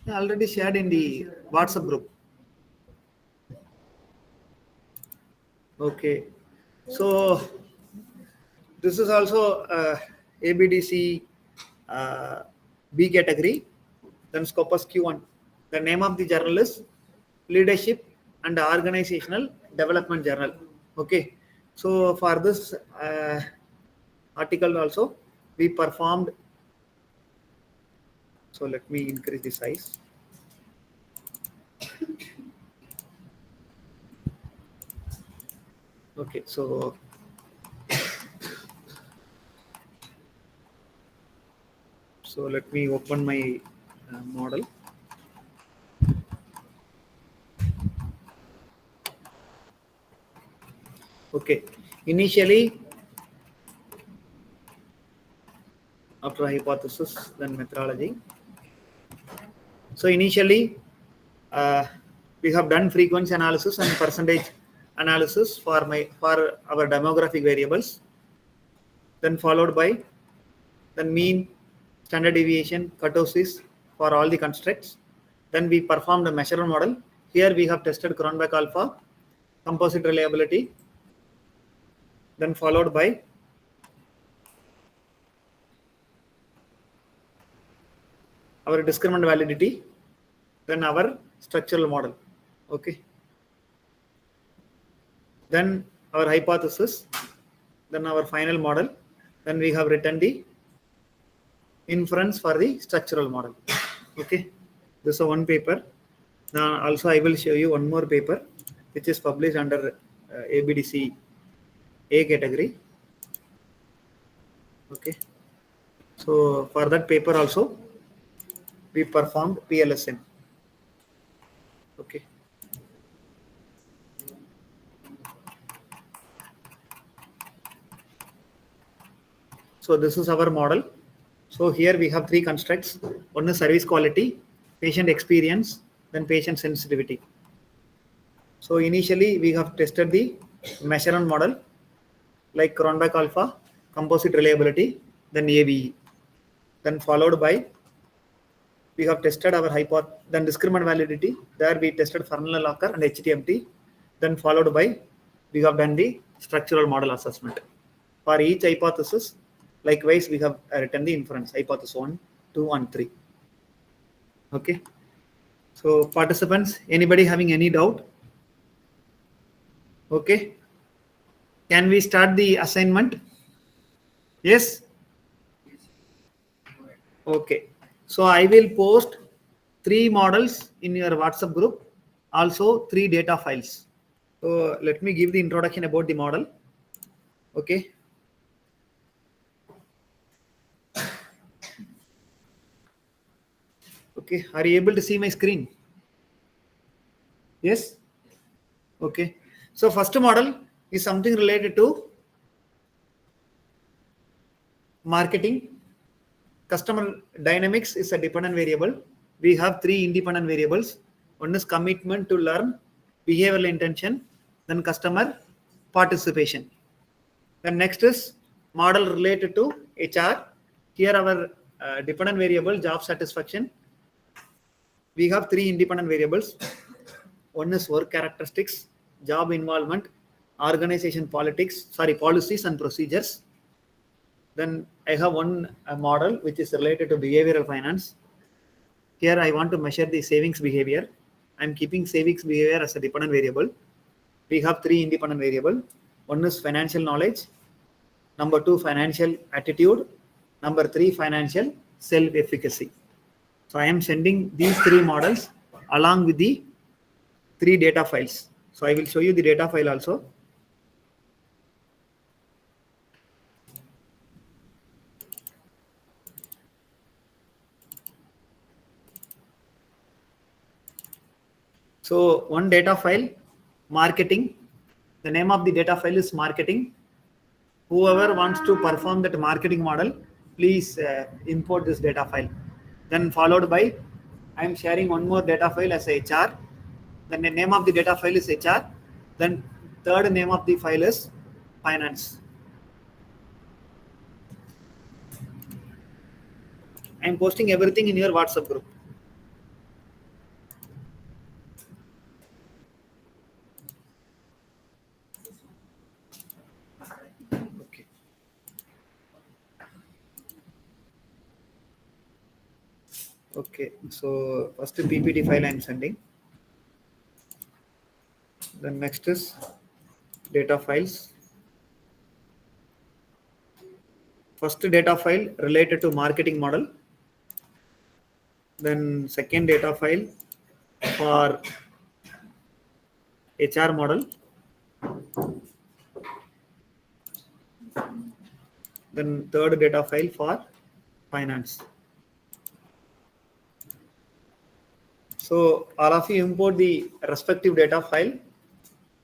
I already shared in the WhatsApp group. Okay. So this is also ABDC B category, then Scopus Q1. The name of the journal is Leadership and Organizational Development Journal. Okay. So for this article also, we performed. So let me increase the size. Okay. So let me open my model. Okay. Initially, after hypothesis, then methodology. So initially, we have done frequency analysis and percentage analysis for our demographic variables. Then followed by the mean, standard deviation, kurtosis for all the constructs. Then we performed a measurement model. Here we have tested Cronbach alpha, composite reliability. Then followed by our discriminant validity, then our structural model. Okay. Then our hypothesis, then our final model. Then we have written the inference for the structural model. Okay. This is one paper. Now also I will show you one more paper which is published under ABDC A category. Okay. So for that paper also we performed PLS-SEM. Okay. So this is our model. So here we have three constructs. One is service quality, patient experience, then patient sensitivity. So initially we have tested the measurement model like Cronbach alpha, composite reliability, then AVE. Then followed by we have tested our then discriminant validity. There we tested Fernley Locker and HTMT. Then followed by we have done the structural model assessment. For each hypothesis, likewise we have written the inference, hypothesis 1, 2, and 3. Okay. So participants, anybody having any doubt? Okay. Can we start the assignment? Yes? Okay. So I will post 3 models in your WhatsApp group, also 3 data files. So let me give the introduction about the model. Okay. Okay. Are you able to see my screen? Yes? Okay. So first model is something related to marketing. Customer dynamics is a dependent variable. We have 3 independent variables. One is commitment to learn, behavioral intention, then customer participation. Then next is model related to HR. Here our dependent variable, job satisfaction. We have 3 independent variables. One is work characteristics, job involvement, organization policies and procedures. Then I have one model which is related to behavioral finance. Here I want to measure the savings behavior. I'm keeping savings behavior as a dependent variable. We have three independent variables. One is financial knowledge. Number two, financial attitude. Number three, financial self-efficacy. So I am sending these three models along with the three data files. So I will show you the data file also. So one data file, marketing. The name of the data file is marketing. Whoever wants to perform that marketing model, please import this data file. Then followed by, I am sharing one more data file as HR. Then the name of the data file is HR. Then third name of the file is finance. I am posting everything in your WhatsApp group. Okay. Okay, so first PPT file I am sending. Then next is data files. First data file related to marketing model. Then second data file for HR model. Then third data file for finance. So all of you import the respective data file,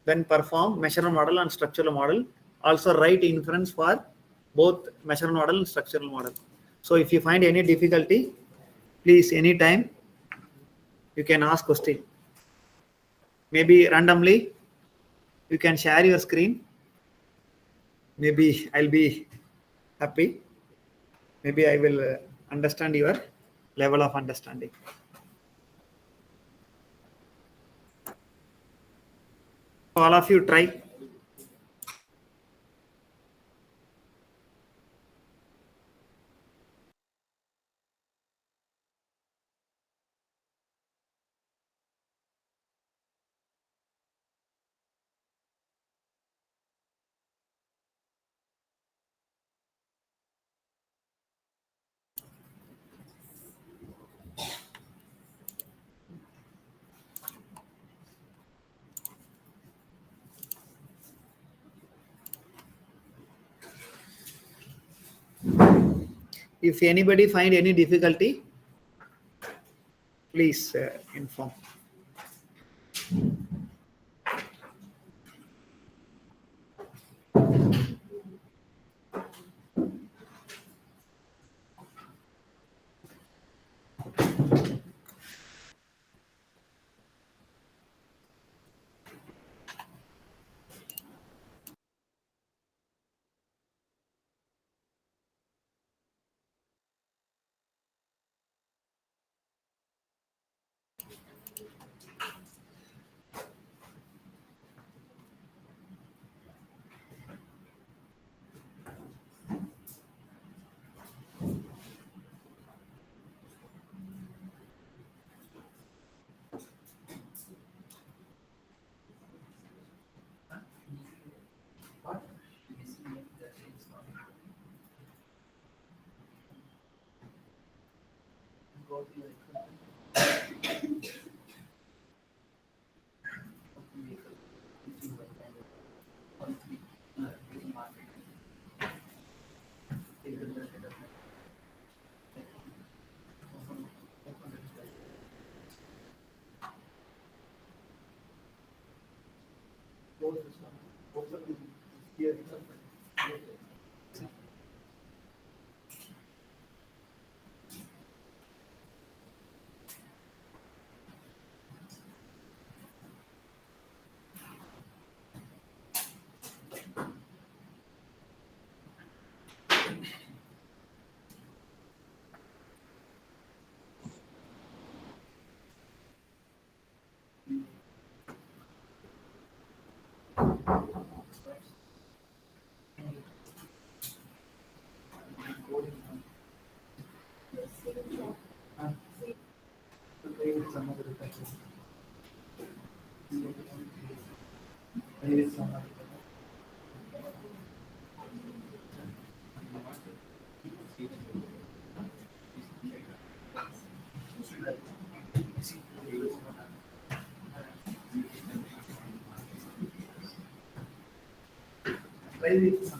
then perform measurement model and structural model. Also write inference for both measurement model and structural model. So if you find any difficulty, please anytime you can ask question. Maybe randomly you can share your screen. Maybe I'll be happy. Maybe I will understand your level of understanding. All of you try. If anybody find any difficulty, please inform.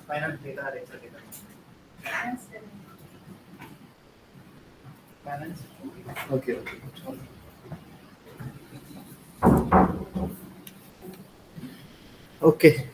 Finance data or Excel data. Finance. Okay. Okay. Okay.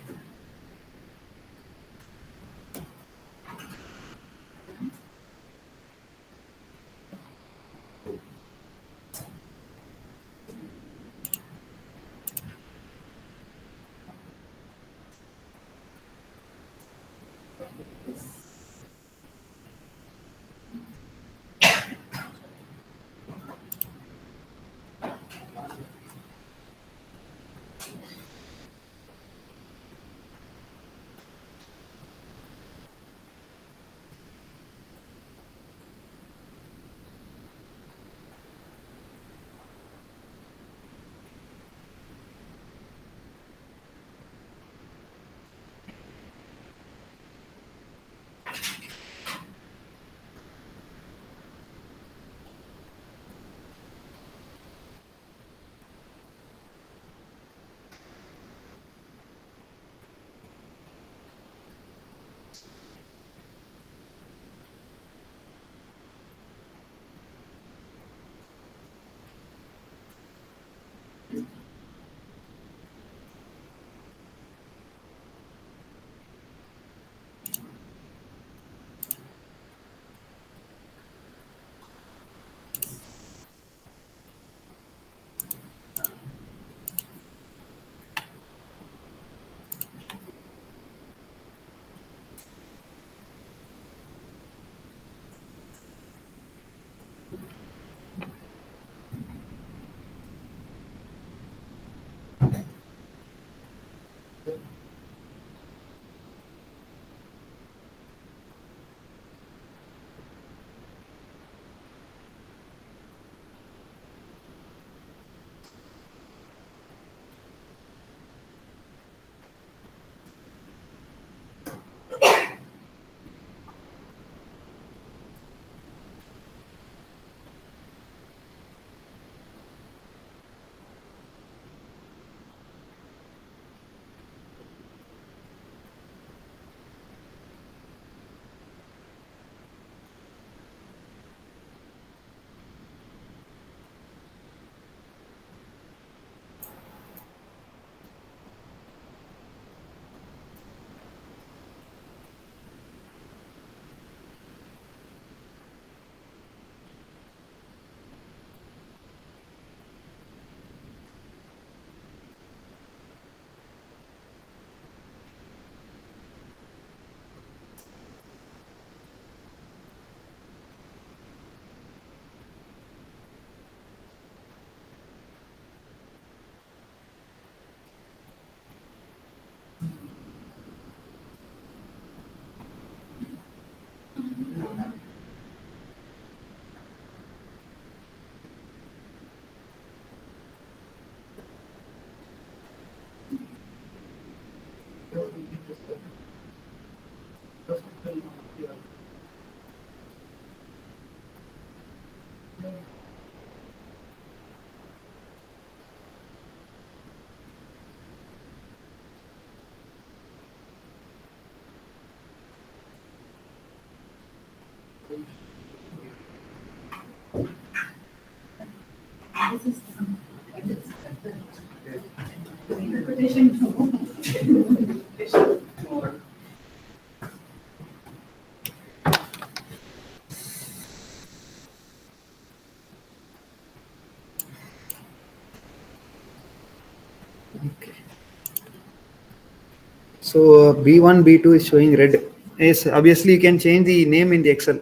So B1, B2 is showing red. Yes, obviously you can change the name in the Excel.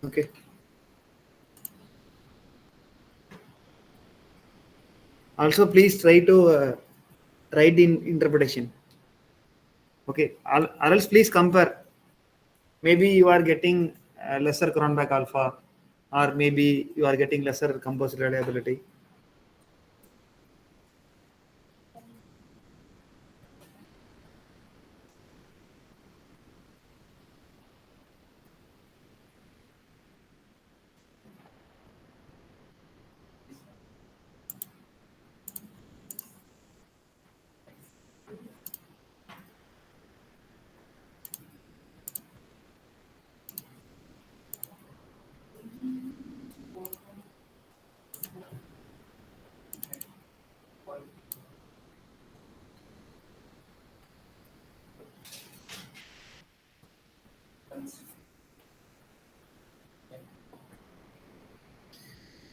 Okay. Also, please try to write the interpretation. Okay. Or else please compare. Maybe you are getting lesser Cronbach alpha. or maybe you are getting lesser composite reliability.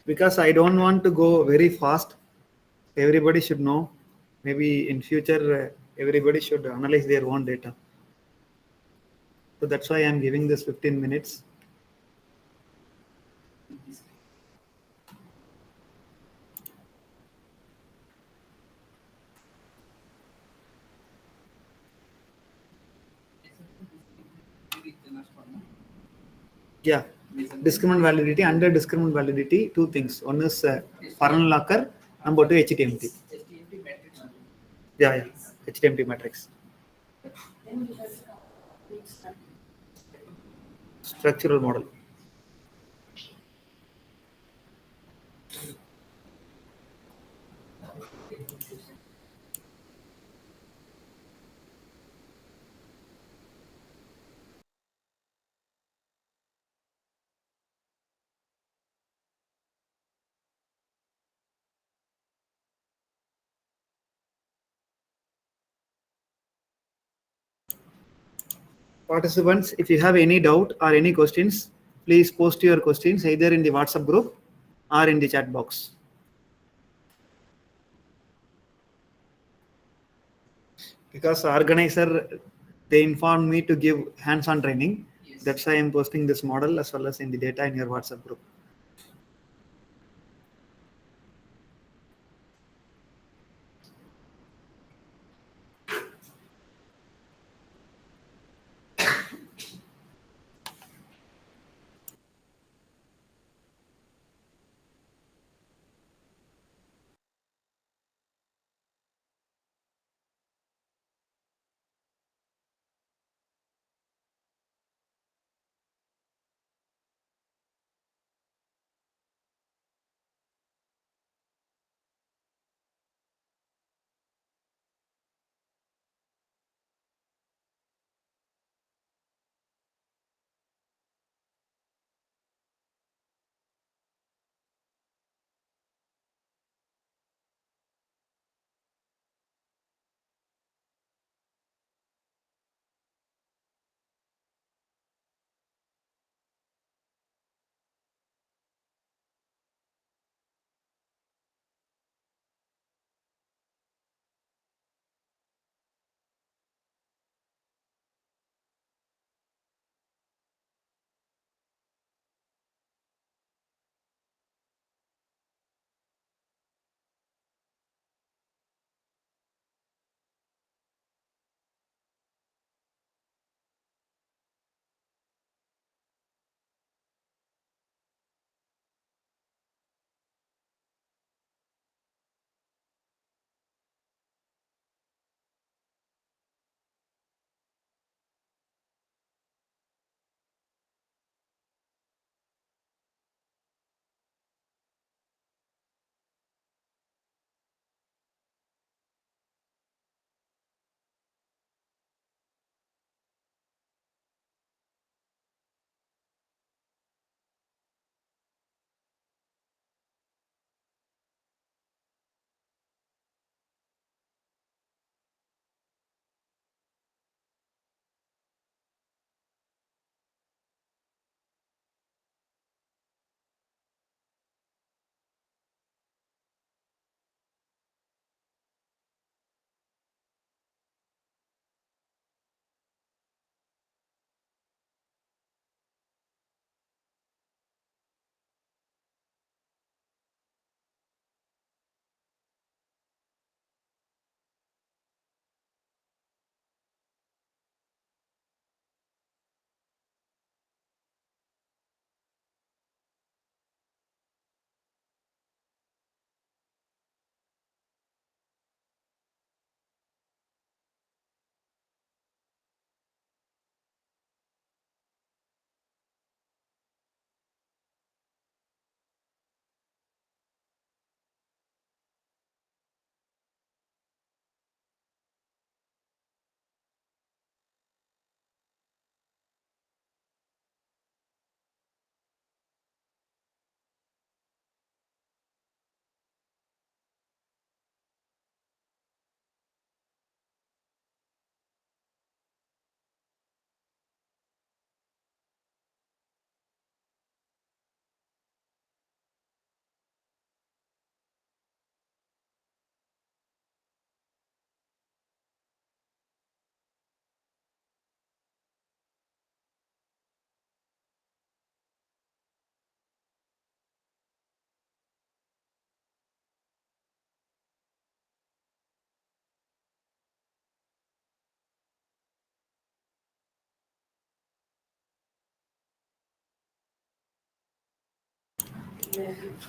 Because I don't want to go very fast, everybody should know. Maybe in future, everybody should analyze their own data. So that's why I'm giving this 15 minutes. Yeah, discriminant validity, under discriminant validity, two things. One is Farnell locker, number two HTMT. Yeah, HTMT matrix. Structural model. Participants, if you have any doubt or any questions, please post your questions either in the WhatsApp group or in the chat box. Because organizer, they informed me to give hands-on training. That's why I'm posting this model as well as in the data in your WhatsApp group.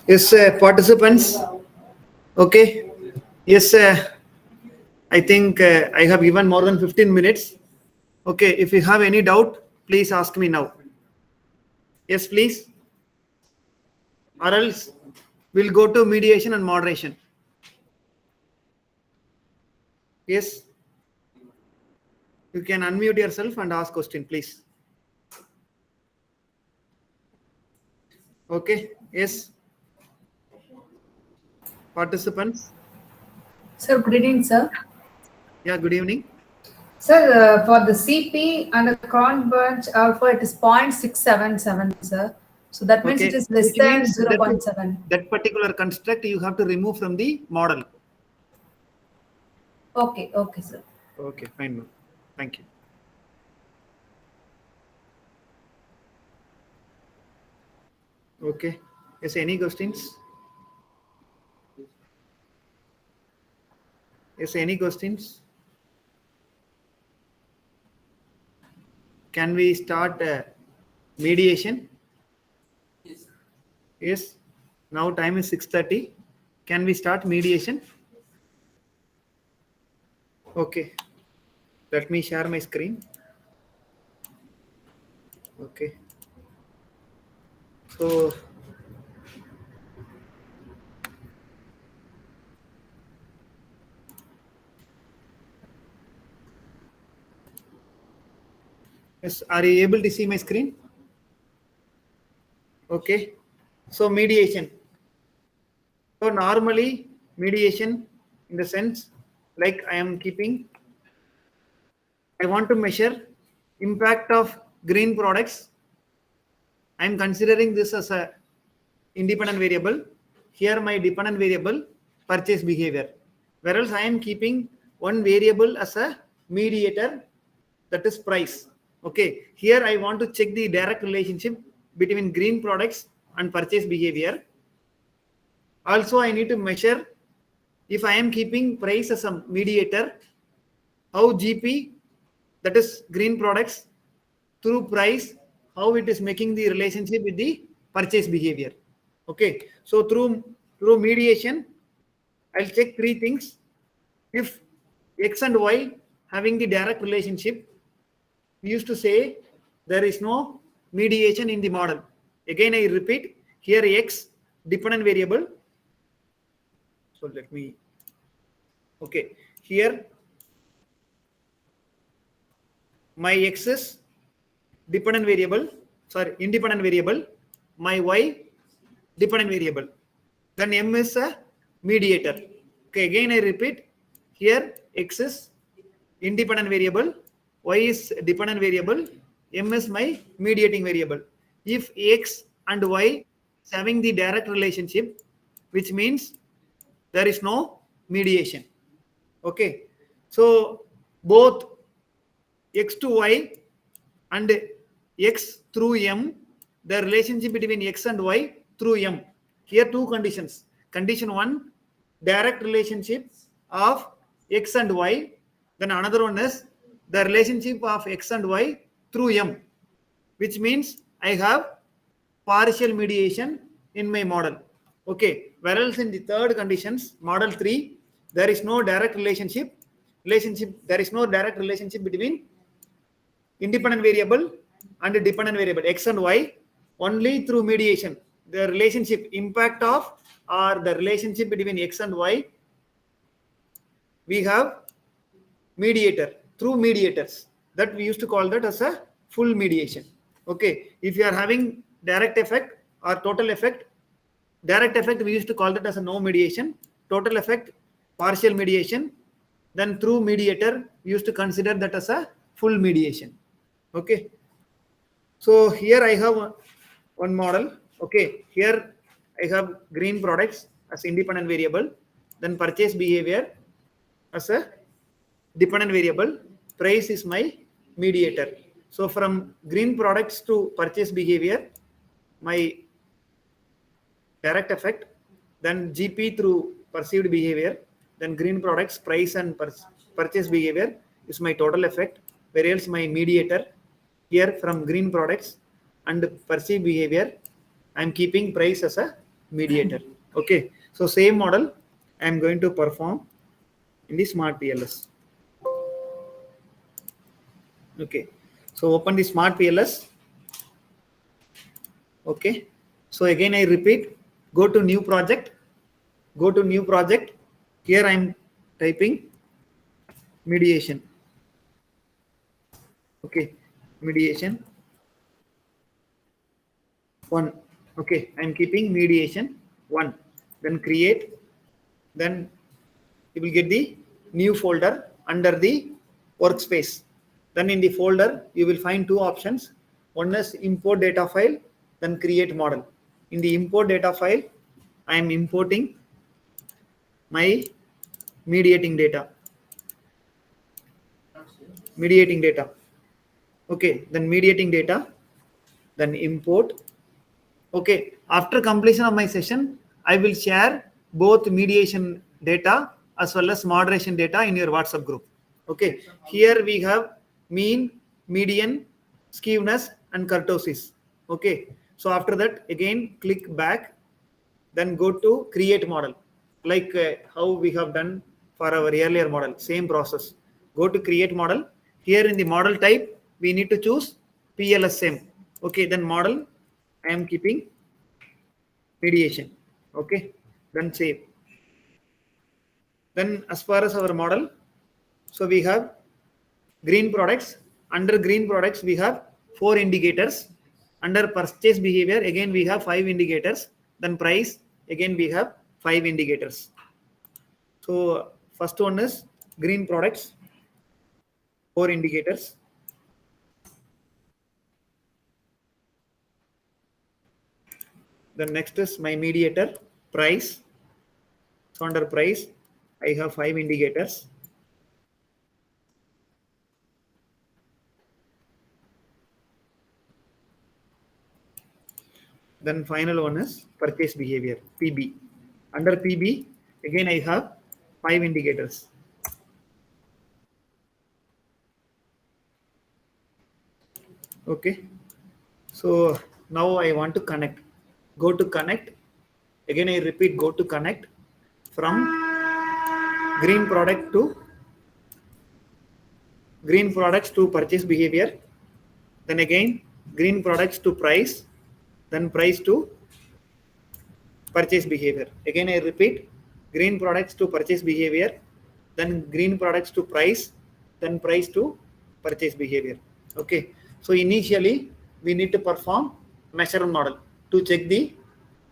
Yes, participants. Okay. Yes, I think I have given more than 15 minutes. Okay. If you have any doubt, please ask me now. Yes, please. Or else we'll go to mediation and moderation. Yes. You can unmute yourself and ask question, please. Okay. Yes. Participants. Sir, good evening, sir. Yeah, good evening. Sir, for the CP and the cron bunch alpha, it is 0.677, sir. So that means it is less Which than means 0.7. that particular construct you have to remove from the model. Okay, okay, sir. Okay, fine, ma'am. Thank you. Okay. Yes, any questions? Yes, any questions? Can we start mediation? Yes. Now time is 6:30. Can we start mediation? Okay. Let me share my screen. Okay. So yes, are you able to see my screen? Okay. So mediation. So normally mediation in the sense like I am keeping, I want to measure impact of green products. I am considering this as a independent variable. Here my dependent variable purchase behavior. Whereas I am keeping one variable as a mediator, that is price. Okay. Here I want to check the direct relationship between green products and purchase behavior. Also, I need to measure if I am keeping price as a mediator, how GP, that is green products, through price, how it is making the relationship with the purchase behavior. Okay. So through mediation, I'll check three things. If X and Y having the direct relationship, we used to say there is no mediation in the model. Again, I repeat, here X dependent variable. So let me, okay, here my X is dependent variable, sorry, independent variable, my Y dependent variable. Then M is a mediator. Okay, again I repeat, here X is independent variable, Y is dependent variable, M is my mediating variable. If X and Y is having the direct relationship, which means there is no mediation. Okay, so both X to Y and X through M, the relationship between X and Y through M. Here two conditions. Condition one, direct relationship of X and Y. Then another one is the relationship of X and Y through M, which means I have partial mediation in my model. Okay, whereas in the third conditions, model 3, there is no direct relationship. There is no direct relationship between independent variable and dependent variable X and Y. Only through mediation, the relationship impact of or the relationship between X and Y, we have mediator through mediators, that we used to call that as a full mediation. Okay, if you are having direct effect or total effect, direct effect we used to call that as a no mediation, total effect partial mediation, then through mediator we used to consider that as a full mediation. Okay, so here I have one model. Okay, here I have green products as independent variable, then purchase behavior as a dependent variable, price is my mediator. So from green products to purchase behavior, my direct effect, then GP through perceived behavior, then green products, price and purchase behavior is my total effect, whereas my mediator here from green products and perceived behavior, I am keeping price as a mediator. Okay, so same model I am going to perform in the smart PLS. Okay, so open the smart PLS. Okay, so again I repeat, go to new project, here I am typing mediation. Okay, mediation 1. Okay, I am keeping mediation 1, then create, then you will get the new folder under the workspace. Then in the folder you will find two options. One is import data file, then create model. In the import data file I am importing my mediating data. Okay, then mediating data, then import. Okay, after completion of my session I will share both mediation data as well as moderation data in your WhatsApp group. Okay, here we have mean, median, skewness and kurtosis. Okay, so after that again click back, then go to create model, like how we have done for our earlier model, same process. Go to create model. Here in the model type we need to choose PLS-SEM. Okay, then model I am keeping mediation. Okay, then save. Then as far as our model, so we have green products. Under green products we have 4 indicators. Under purchase behavior again we have 5 indicators. Then price again we have 5 indicators. So first one is green products, 4 indicators. Then next is my mediator, price. So under price I have 5 indicators. Then final one is purchase behavior, PB. Under PB again I have 5 indicators. Okay, so now I want to connect. Go to connect. Again I repeat, go to connect from green products to purchase behavior. Then again green products to price, then price to purchase behavior. Again I repeat, green products to purchase behavior, then green products to price, then price to purchase behavior. Okay, so initially we need to perform measure model to check the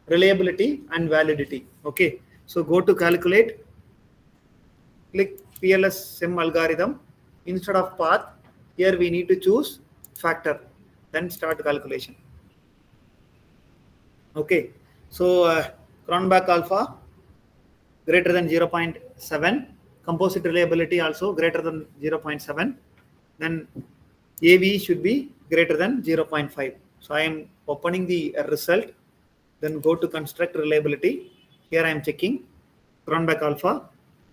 reliability and validity. Okay, so go to calculate, click PLS-SEM algorithm. Instead of path, here we need to choose factor, then start calculation. Okay, so Cronbach alpha greater than 0.7, composite reliability also greater than 0.7, then AV should be greater than 0.5. So I am opening the result, then go to construct reliability. Here I am checking Cronbach alpha,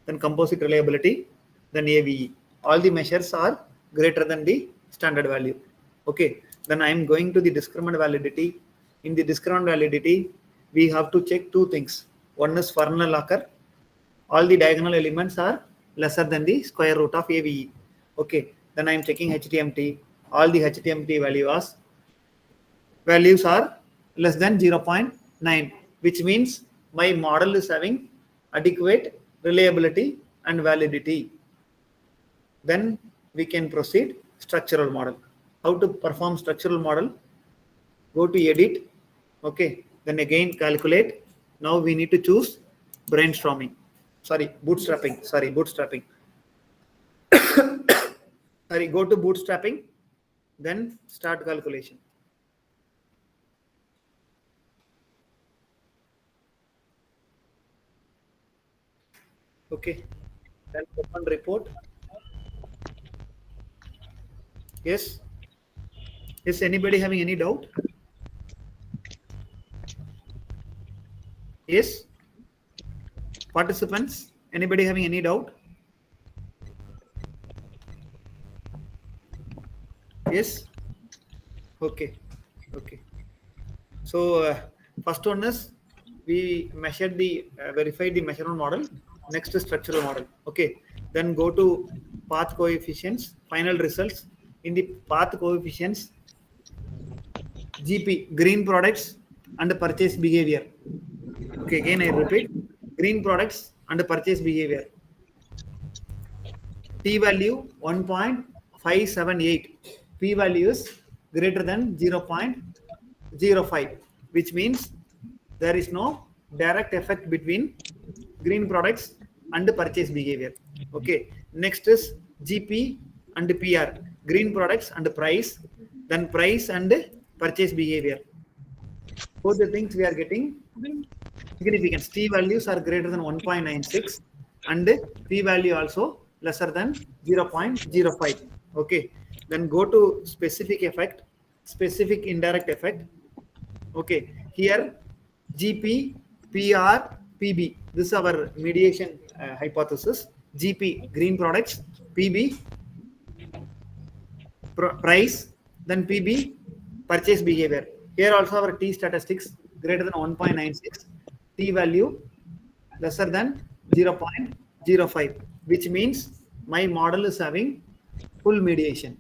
then composite reliability, then AVE. All the measures are greater than the standard value. Okay, then I am going to the discriminant validity. In the discriminant validity, we have to check 2 things. One is Fresnel occur. All the diagonal elements are lesser than the square root of AVE. Okay, then I am checking HTMT. All the HTMT values are less than 0.9, which means my model is having adequate reliability and validity. Then we can proceed structural model. How to perform structural model? Go to edit. Okay, then again calculate. Now we need to choose bootstrapping. Sorry, go to bootstrapping, then start calculation. Okay, then open report. Yes, is anybody having any doubt? Yes, participants, anybody having any doubt? Yes, okay. So first one is we measured the verified the measurement model. Next is structural model. Okay, then go to path coefficients, final results. In the path coefficients, GP, green products and purchase behavior. Okay, again I repeat, green products and purchase behavior. T value 1.578. P value is greater than 0.05, which means there is no direct effect between green products and purchase behavior. Okay, next is GP and PR, green products and price, then price and purchase behavior. Both the things we are getting significance. T values are greater than 1.96 and P value also lesser than 0.05. Okay, then go to specific effect, specific indirect effect. Okay, here GP, PR, PB. This is our mediation hypothesis. GP, green products, PB, price, then PB, purchase behavior. Here also our T statistics greater than 1.96, T value lesser than 0.05, which means my model is having full mediation.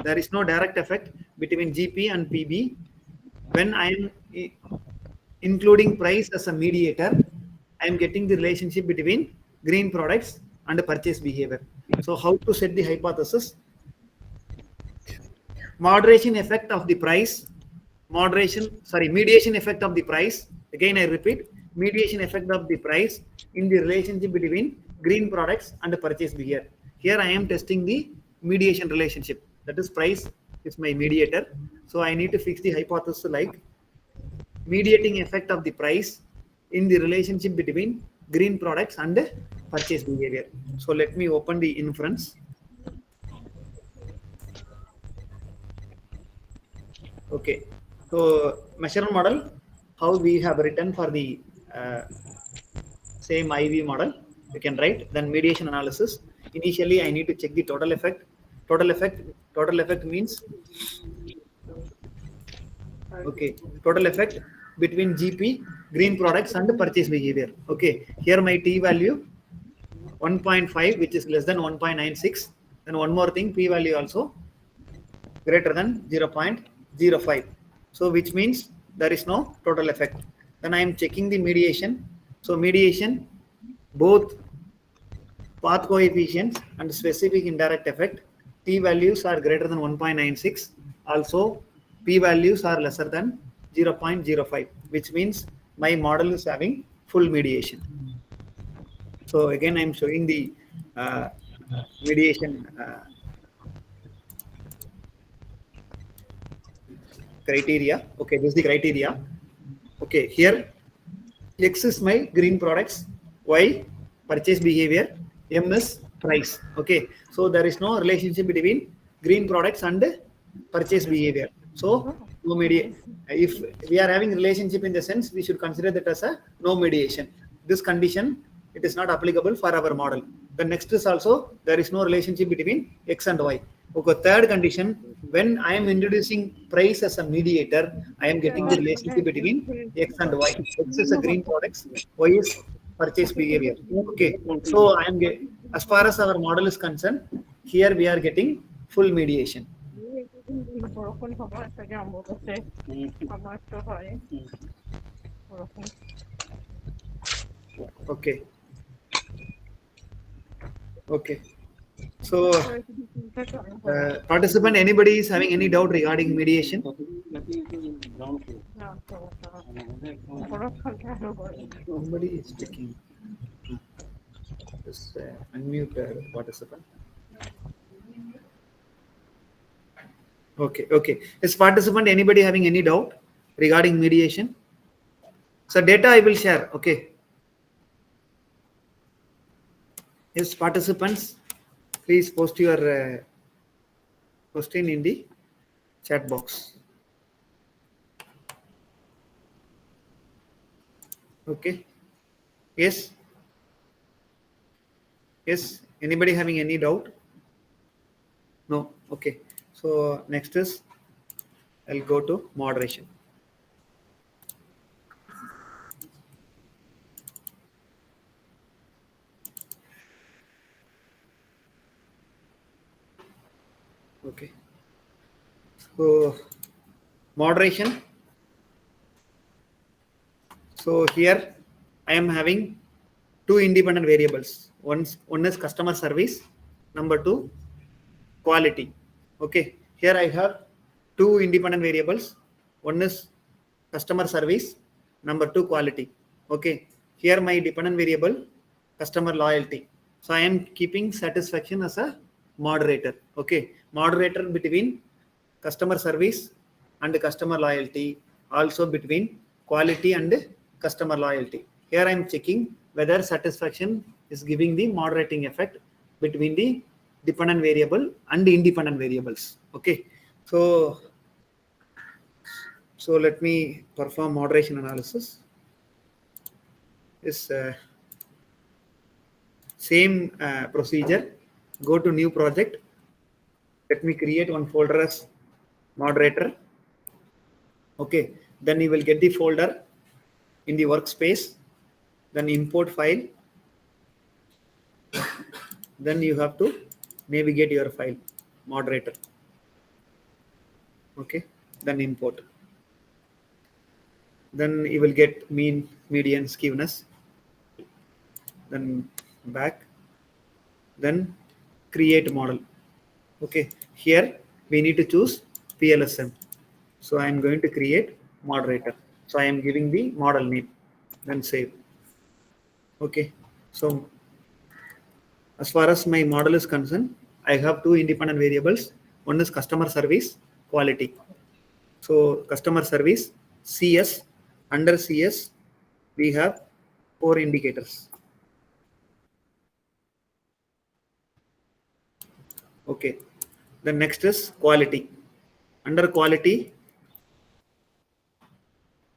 There is no direct effect between GP and PB. When I am including price as a mediator, I am getting the relationship between green products and purchase behavior. So how to set the hypothesis? Mediation effect of the price, mediation effect of the price. Again, I repeat, mediation effect of the price in the relationship between green products and purchase behavior. Here I am testing the mediation relationship. That is, price is my mediator. So I need to fix the hypothesis like mediating effect of the price in the relationship between green products and purchase behavior. So let me open the inference. Okay, so measurement model, how we have written for the same IV model, you can write. Then mediation analysis. Initially, I need to check the total effect. Total effect means, okay, total effect between GP, green products and purchase behavior. Okay, here my T value 1.5, which is less than 1.96. Then one more thing, P value also greater than 0.05. So which means there is no total effect. Then I am checking the mediation. So mediation, both path coefficients and specific indirect effect, T values are greater than 1.96. Also, P values are lesser than 0.05, which means my model is having full mediation. So again, I am showing the mediation criteria. Okay, this is the criteria. Okay, here X is my green products, Y purchase behavior, M is price. Okay, so there is no relationship between green products and purchase behavior. So no mediation. If we are having relationship in the sense, we should consider that as a no mediation. This condition, it is not applicable for our model. The next is also there is no relationship between X and Y. Okay, third condition, when I am introducing price as a mediator, I am getting the relationship between X and Y. X is a green products, Y is purchase behavior. Okay, so I am as far as our model is concerned, here we are getting full mediation. Okay. Okay. So, participant, anybody is having any doubt regarding mediation? Somebody is speaking. Just unmute participant. Okay, okay. Is participant anybody having any doubt regarding mediation? So data I will share. Okay. Yes, participants, please post your question in the chat box. Okay. Yes. Yes. Anybody having any doubt? No. Okay. So next is I'll go to moderation. Okay. So moderation. So here I am having two independent variables. One is customer service. Number two, quality. Okay. Here I have two independent variables. One is customer service. Number two, quality. Okay. Here my dependent variable, customer loyalty. So I am keeping satisfaction as a moderator. Okay. Moderator between customer service and customer loyalty, also between quality and customer loyalty. Here I am checking whether satisfaction is giving the moderating effect between the dependent variable and independent variables. Okay. So let me perform moderation analysis. Is same procedure. Go to new project. Let me create one folder as moderator. Okay, then you will get the folder in the workspace, then import file, then you have to navigate your file, moderator. Okay, then import. Then you will get mean, median, skewness, then back, then create model. Okay, here we need to choose PLS-SEM. So I am going to create moderator. So I am giving the model name, then save. Okay, so as far as my model is concerned, I have two independent variables. One is customer service, quality. So customer service, CS, under CS, we have 4 indicators. Okay, the next is quality. Under quality,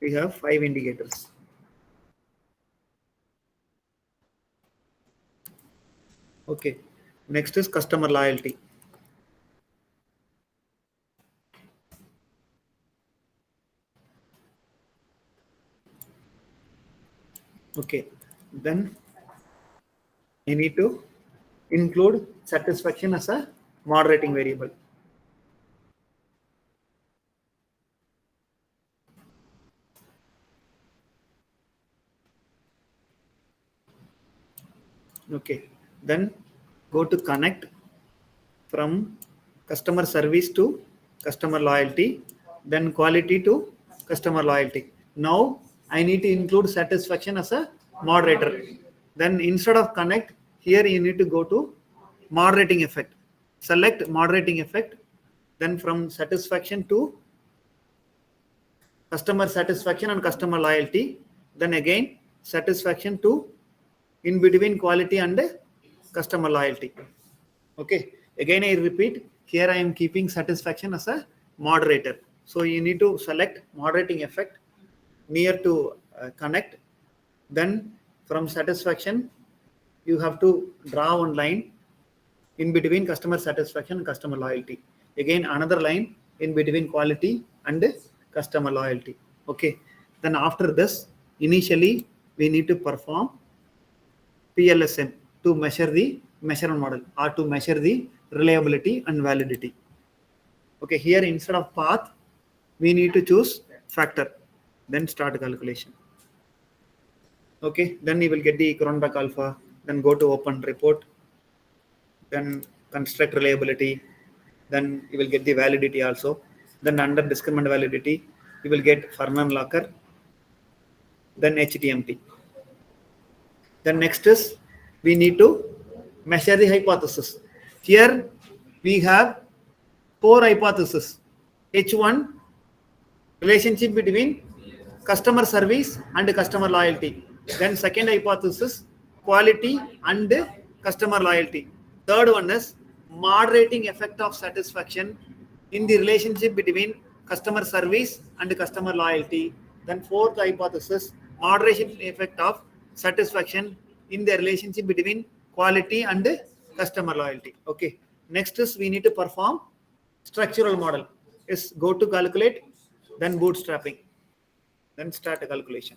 we have 5 indicators. Okay, next is customer loyalty. Okay, then I need to include satisfaction as a moderating variable. Okay, then go to connect from customer service to customer loyalty, then quality to customer loyalty. Now I need to include satisfaction as a moderator. Then instead of connect, here you need to go to moderating effect. Select moderating effect. Then from satisfaction to customer satisfaction and customer loyalty. Then again satisfaction to in between quality and customer loyalty. Okay, again I repeat, here I am keeping satisfaction as a moderator. So you need to select moderating effect near to connect. Then from satisfaction, you have to draw one line in between customer satisfaction and customer loyalty. Again another line in between quality and customer loyalty. Okay, then after this, initially we need to perform PLS-SEM to measure the measurement model or to measure the reliability and validity. Okay, here instead of path, we need to choose factor, then start calculation. Okay, then you will get the Cronbach alpha, then go to open report, then construct reliability, then you will get the validity also. Then under discriminant validity, you will get Furman locker, then HTMT. Then next is we need to measure the hypothesis. Here we have 4 hypotheses. H1, relationship between customer service and customer loyalty. Then second hypothesis, quality and customer loyalty. Third one is moderating effect of satisfaction in the relationship between customer service and customer loyalty. Then fourth hypothesis, moderation effect of satisfaction in the relationship between quality and customer loyalty. Okay, next is we need to perform structural model. Is go to calculate, then bootstrapping, then start a calculation.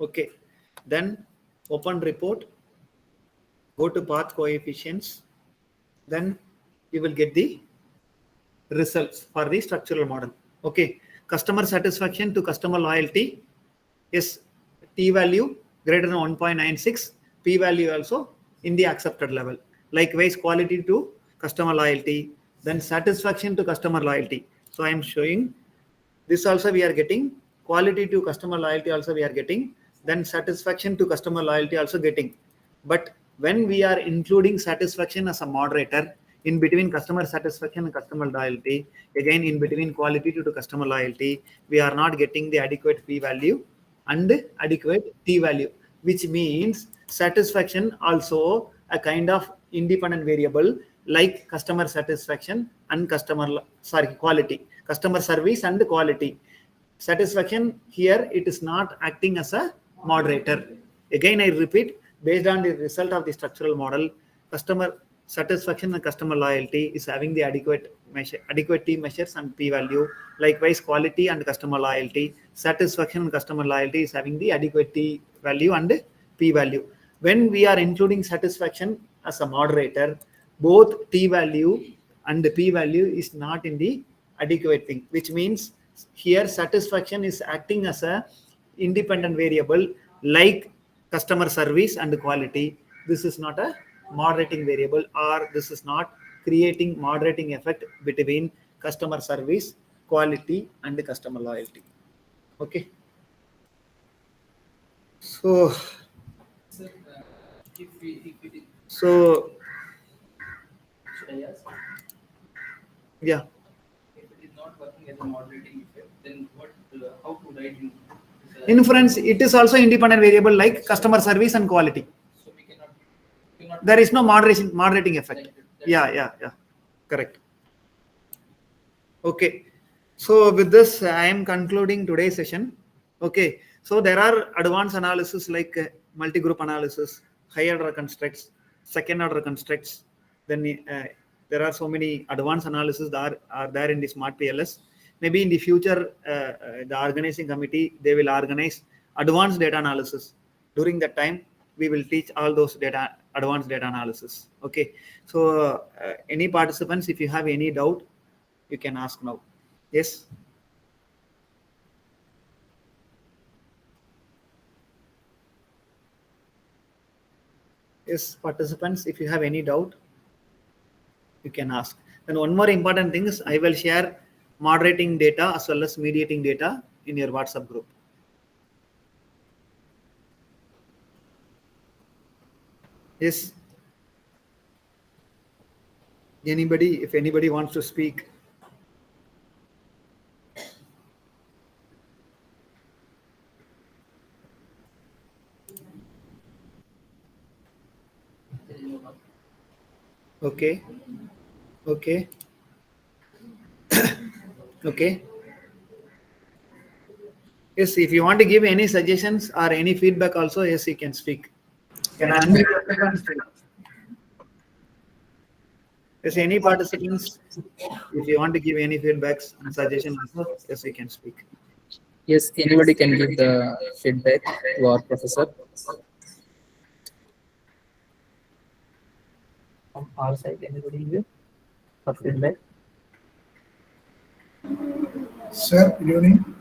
Okay. Then open report, go to path coefficients, then you will get the results for the structural model. Okay. Customer satisfaction to customer loyalty is t value greater than 1.96, p value also in the accepted level. Likewise, quality to customer loyalty, then satisfaction to customer loyalty. So I am showing this also we are getting, quality to customer loyalty also we are getting, then satisfaction to customer loyalty also getting. But when we are including satisfaction as a moderator in between customer satisfaction and customer loyalty, again in between quality to customer loyalty, we are not getting the adequate p value and adequate t value, which means satisfaction also a kind of independent variable like customer satisfaction and quality, customer service and quality. Satisfaction here it is not acting as a moderator. Again I repeat, based on the result of the structural model, customer satisfaction and customer loyalty is having the adequate t measures and p value. Likewise, quality and customer loyalty, satisfaction and customer loyalty is having the adequate t value and p value. When we are including satisfaction as a moderator, both t value and the p value is not in the adequate thing, which means here satisfaction is acting as a independent variable like customer service and quality. This is not a moderating variable, or this is not creating moderating effect between customer service, quality and customer loyalty. Okay. So yeah. If it is not working as a moderating effect, then what? How to write in? Inference, it is also independent variable like customer service and quality. So we cannot There is no moderating effect. Yeah. Correct. Okay. So with this, I am concluding today's session. Okay. So there are advanced analysis like multi-group analysis, higher order constructs, second order constructs. Then there are so many advanced analysis that are there in the smart PLS. Maybe in the future, the organizing committee, they will organize advanced data analysis. During that time, we will teach all those advanced data analysis. Okay. So any participants, if you have any doubt, you can ask now. Yes. Yes, participants, if you have any doubt, you can ask. And one more important thing is I will share moderating data as well as mediating data in your WhatsApp group. Yes. Anybody, if anybody wants to speak. Okay. Okay. Okay. Yes, if you want to give any suggestions or any feedback also, yes, you can speak. Can I unmute yourself and speak? Yes, any participants, if you want to give any feedbacks and suggestions, yes, you can speak. Yes, anybody can give the feedback to our professor. From our side, anybody here for feedback? Sir, good evening.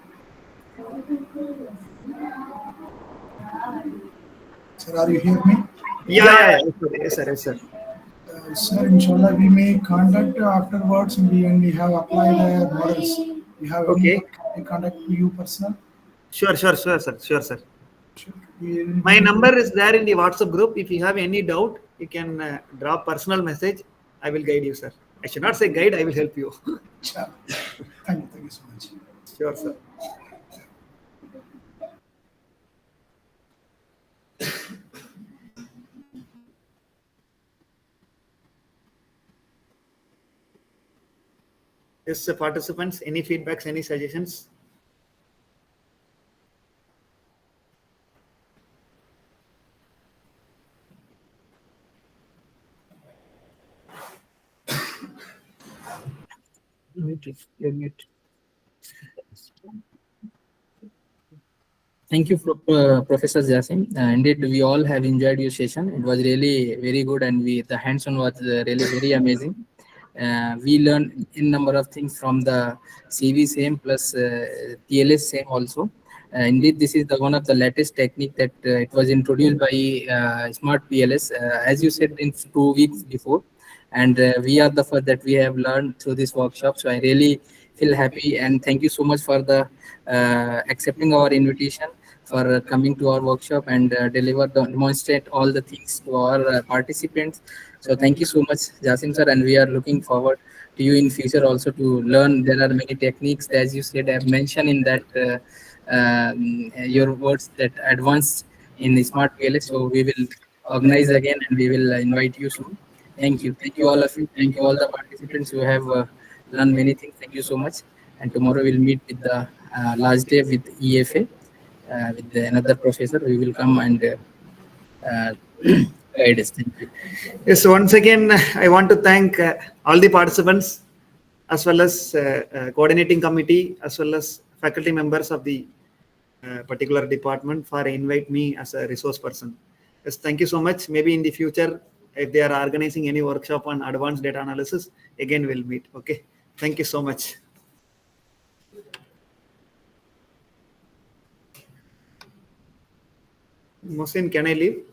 Sir, are you hearing me? Yeah. Yes, sir. Sir, inshallah, we may contact afterwards and we have applied models. We have Okay. any contact you personal? Sure, sir. Sure, sir. We- My number is there in the WhatsApp group. If you have any doubt, you can drop personal message. I will guide you, sir. I should not say guide, I will help you. Sure. Thank you so much. Sure, sir. Yes, sir, participants, any feedbacks, any suggestions? You're mute. Thank you, Professor Jasim. Indeed, we all have enjoyed your session. It was really very good, and the hands-on was really very amazing. We learned in number of things from the CV-SEM plus PLS-SEM also. Indeed, this is the one of the latest technique that it was introduced by Smart PLS, as you said, in 2 weeks before. And we are the first that we have learned through this workshop. So I really feel happy, and thank you so much for the accepting our invitation, for coming to our workshop and demonstrate all the things to our participants. So thank you so much, Jasim sir, and we are looking forward to you in future also to learn. There are many techniques, as you said, I have mentioned in that your words that advanced in the Smart PLS. So we will organize again and we will invite you soon. Thank you. Thank you all of you. Thank you all the participants who have learned many things. Thank you so much. And tomorrow we'll meet with the last day with EFA, with another professor. We will come and guide us. Thank you. Yes, once again, I want to thank all the participants as well as coordinating committee as well as faculty members of the particular department for invite me as a resource person. Yes, thank you so much. Maybe in the future, if they are organizing any workshop on advanced data analysis, again we'll meet. Okay, thank you so much. Mohsin, can I leave?